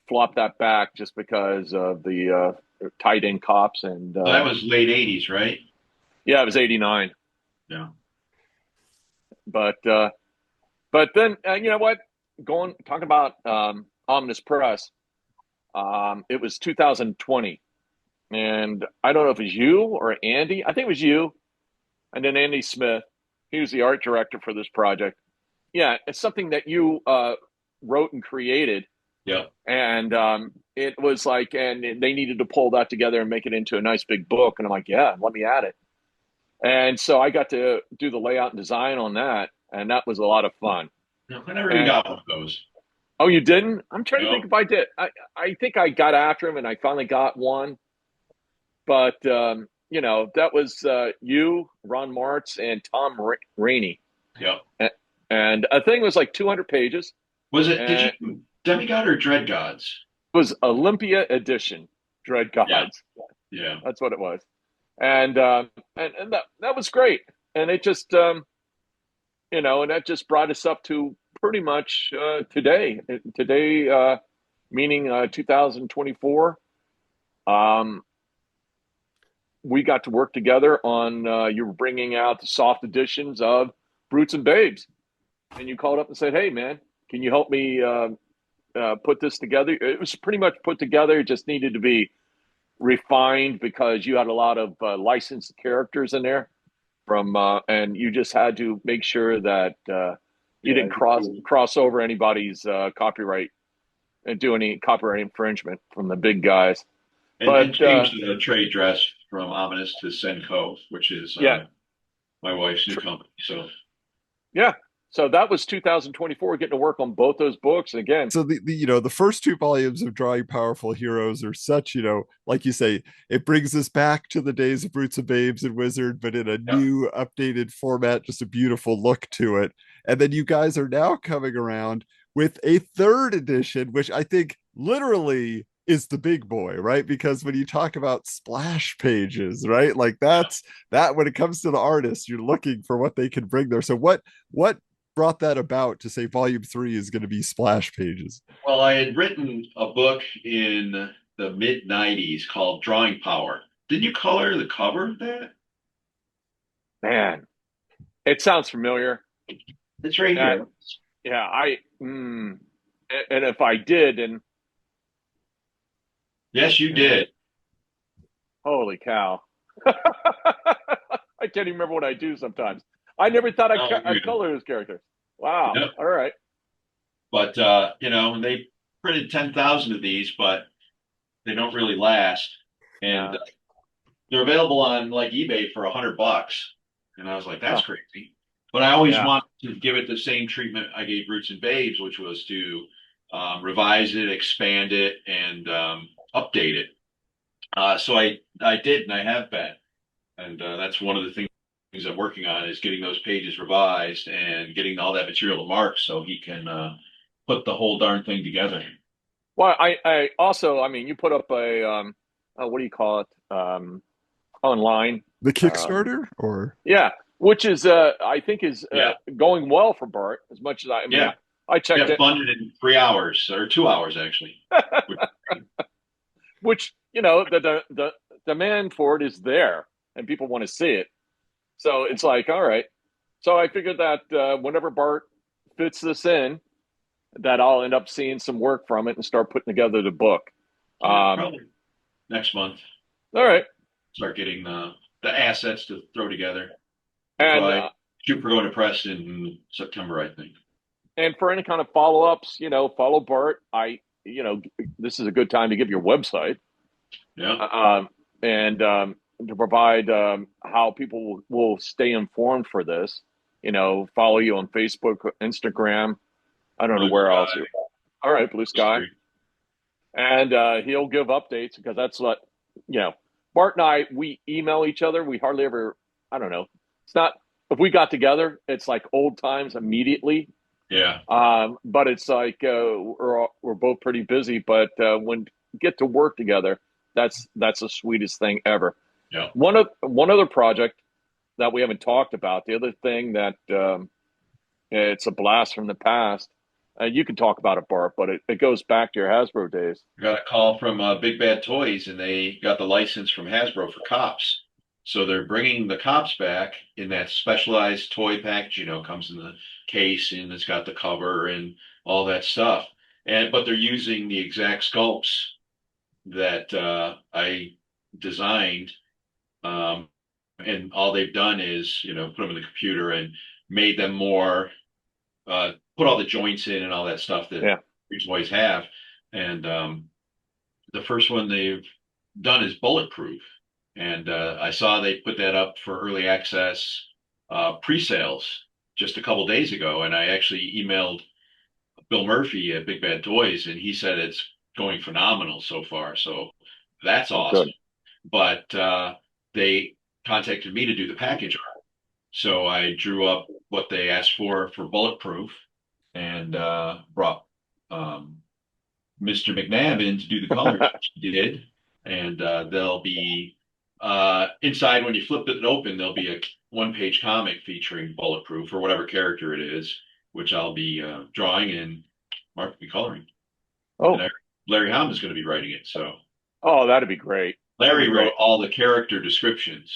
S3: flop that back just because of the tight end cops and
S2: So that was late 80s, right?
S3: yeah, it was '89.
S2: Yeah.
S3: But then you know what? Going talking about Omnis Press, it was 2020, and I don't know if it was you or Andy. I think it was you, and then Andy Smith. He was the art director for this project. Yeah, it's something that you wrote and created,
S2: Yeah.
S3: and it was like, and they needed to pull that together and make it into a nice big book. And I'm like, yeah, let me add it. And so I got to do the layout and design on that, and that was a lot of fun.
S2: No, I never even
S3: And
S2: got one of those.
S3: oh, you didn't? I'm trying to think
S2: No.
S3: if I did. I think I got after him, and I finally got one. But you know, that was you, Ron Martz, and Tom Rainey,
S2: Yeah.
S3: and a thing was like 200 pages,
S2: Was it, did
S3: and
S2: you Demigod or Dread Gods?
S3: it was Olympia edition, Dread
S2: Yeah.
S3: Gods.
S2: Yeah.
S3: That's what it was, and that was great, and it just you know, and that just brought us up to pretty much today. Today, meaning 2024. Um, we got to work together on you were bringing out the soft editions of Brutes and Babes, and you called up and said, "Hey, man, can you help me put this together?" It was pretty much put together. It just needed to be refined because you had a lot of licensed characters in there from, and you just had to make sure that you
S2: Yeah.
S3: didn't cross over anybody's copyright and do any copyright infringement from the big guys.
S2: And
S3: But
S2: changed the trade dress from Ominous to Senko, which is
S3: yeah,
S2: my wife's new company. So
S3: yeah. So that was 2024, getting to work on both those books. And again,
S1: So the you know the first two volumes of Drawing Powerful Heroes are such, like you say, it brings us back to the days of Brutes and Babes and Wizard, but in a
S2: yeah.
S1: new updated format, just a beautiful look to it. And then you guys are now coming around with a third edition, which I think literally is the big boy, right? Because when you talk about splash pages, right? Like that's that when it comes to the artists, you're looking for what they can bring there. So what brought that about to say volume 3 is going to be splash pages?
S2: Well, I had written a book in the mid 90s called Drawing Power. Did you color the cover of that?
S3: man, it sounds familiar.
S2: It's right
S3: Uh,
S2: here.
S3: yeah, and if I did, and
S2: Yes, you did.
S3: holy cow, I can't even remember what I do sometimes. I never thought
S2: Oh,
S3: I'd color those characters. Wow.
S2: yep.
S3: All right.
S2: But they printed 10,000 of these, but they don't really last. And
S3: Uh,
S2: they're available on like eBay for $100. And I was like, that's
S3: huh,
S2: crazy. But I always
S3: yeah.
S2: wanted to give it the same treatment I gave Roots and Babes, which was to revise it, expand it, and update it. So I did, and I have been, and that's one of the things I'm working on is getting those pages revised and getting all that material to Mark so he can put the whole darn thing together.
S3: Well, I also, I mean, you put up a what do you call it? Online.
S1: The
S3: Um,
S1: Kickstarter or
S3: yeah, which is I think is
S2: Yeah,
S3: going well for Bart as much as I mean,
S2: yeah,
S3: I checked
S2: got
S3: it,
S2: funded in 3 hours or 2 hours actually.
S3: which you know the demand for it is there and people want to see it. So it's like, all right. So I figured that whenever Bart fits this in, that I'll end up seeing some work from it and start putting together the book.
S2: Yeah,
S3: Um,
S2: probably next month.
S3: all right.
S2: Start getting the assets to throw together. We'll
S3: And
S2: probably shoot for going to press in September, I think.
S3: and for any kind of follow ups, you know, follow Bart. this is a good time to give your website,
S2: Yeah.
S3: and to provide how people will stay informed for this. Follow you on Facebook, Instagram. I don't know
S2: Blue
S3: where else
S2: Sky
S3: you. All right, Blue Sky,
S2: Street.
S3: and he'll give updates because that's what you know. Bart and I, we email each other. We hardly ever. I don't know. It's not if we got together, it's like old times immediately.
S2: Yeah.
S3: But it's like we're both pretty busy. But when we get to work together, that's the sweetest thing ever.
S2: Yeah.
S3: One other project that we haven't talked about. The other thing that it's a blast from the past. You can talk about it, Bart, but it goes back to your Hasbro days.
S2: I got a call from Big Bad Toys, and they got the license from Hasbro for cops. So they're bringing the cops back in that specialized toy package. Comes in the case and it's got the cover and all that stuff. But they're using the exact sculpts that I designed. And all they've done is, put them in the computer and made them more, put all the joints in and all that stuff that
S3: Yeah.
S2: these toys have. And the first one they've done is bulletproof. And I saw they put that up for early access pre-sales just a couple days ago. And I actually emailed Bill Murphy at Big Bad Toys, and he said it's going phenomenal so far. So that's awesome.
S3: Good.
S2: But they contacted me to do the package art. So I drew up what they asked for bulletproof, and brought Mr. McNabb in to do the colors, which he did. And they'll be inside when you flip it open, there'll be a one-page comic featuring bulletproof or whatever character it is, which I'll be drawing and Mark will be coloring.
S3: Oh,
S2: And Larry Hom is going to be writing it. So
S3: that'd be great.
S2: Larry wrote all the character descriptions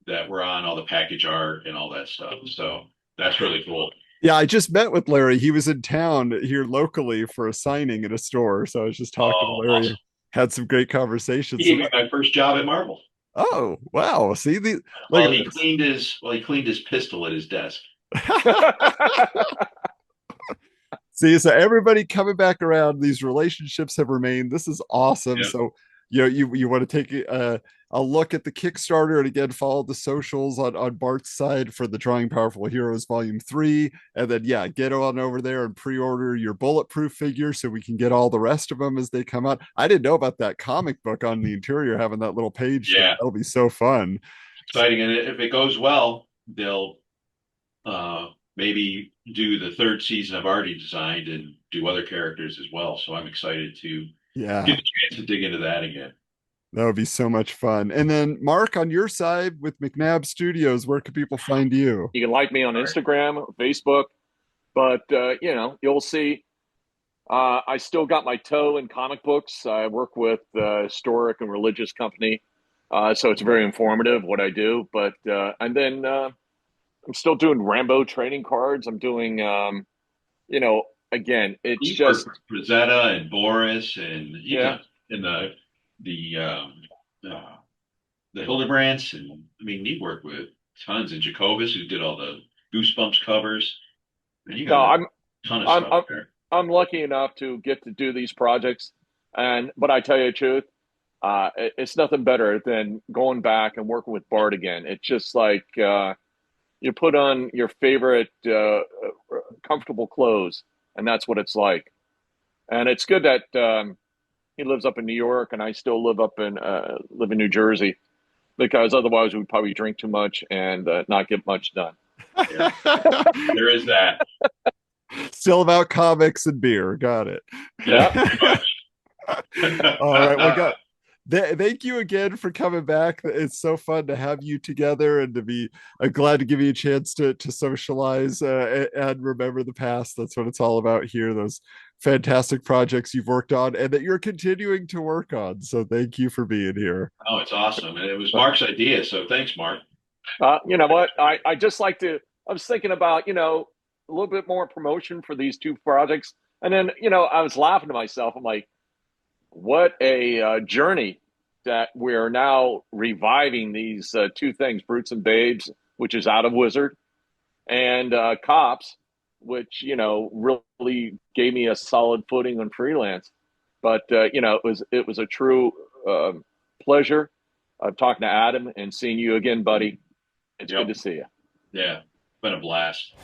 S2: that were on all the package art and all that stuff. So that's really cool.
S1: Yeah, I just met with Larry. He was in town here locally for a signing at a store. So I was just talking to Larry.
S2: Awesome.
S1: Had some great
S2: He
S1: conversations.
S2: gave me my first job at Marvel.
S1: Oh, wow. See the
S2: Well, he cleaned his pistol at his desk.
S1: See, so everybody coming back around, these relationships have remained. This is awesome.
S2: Yeah.
S1: So, you want to take a look at the Kickstarter, and again, follow the socials on Bart's side for the Drawing Powerful Heroes Volume 3. And then, yeah, get on over there and pre-order your bulletproof figure so we can get all the rest of them as they come out. I didn't know about that comic book on the interior having that little page.
S2: Yeah.
S1: That'll be so fun.
S2: Exciting. And if it goes well, they'll maybe do the third season I've already designed and do other characters as well. So I'm excited to
S1: Yeah,
S2: get a chance to dig into that again.
S1: that would be so much fun. And then, Mark, on your side with McNabb Studios, where can people find you?
S3: You can like me on Instagram, Facebook, but you'll see. I still got my toe in comic books. I work with a historic and religious company, so it's very informative what I do. But and then I'm still doing Rambo training cards. I'm doing, again, it's just
S2: Rosetta and Boris and
S3: Yeah.
S2: and the Hildebrands, and I mean you work with tons, and Jacobus who did all the Goosebumps covers. And you
S3: no,
S2: got
S3: I'm
S2: a ton of
S3: I'm
S2: stuff there.
S3: I'm lucky enough to get to do these projects, but I tell you the truth, it's nothing better than going back and working with Bart again. It's just like you put on your favorite comfortable clothes, and that's what it's like. And it's good that he lives up in New York, and I still live in New Jersey, because otherwise we'd probably drink too much and not get much done.
S2: Yeah. There is that.
S1: Still about comics and beer. Got it.
S3: Yeah.
S2: Pretty much.
S1: All right. Well, thank you again for coming back. It's so fun to have you together and to be glad to give you a chance to socialize and remember the past. That's what it's all about here. Those fantastic projects you've worked on and that you're continuing to work on. So thank you for being here.
S2: Oh, it's awesome. And it was Mark's idea. So thanks, Mark.
S3: You know what? I just like to, I was thinking about, a little bit more promotion for these two projects. And then, I was laughing to myself. I'm like, what a journey that we're now reviving these two things, Brutes and Babes, which is out of Wizard, and Cops, which, really gave me a solid footing on freelance. But it was a true pleasure talking to Adam and seeing you again, buddy. It's
S2: Yep.
S3: good to see you.
S2: Yeah. Been a blast.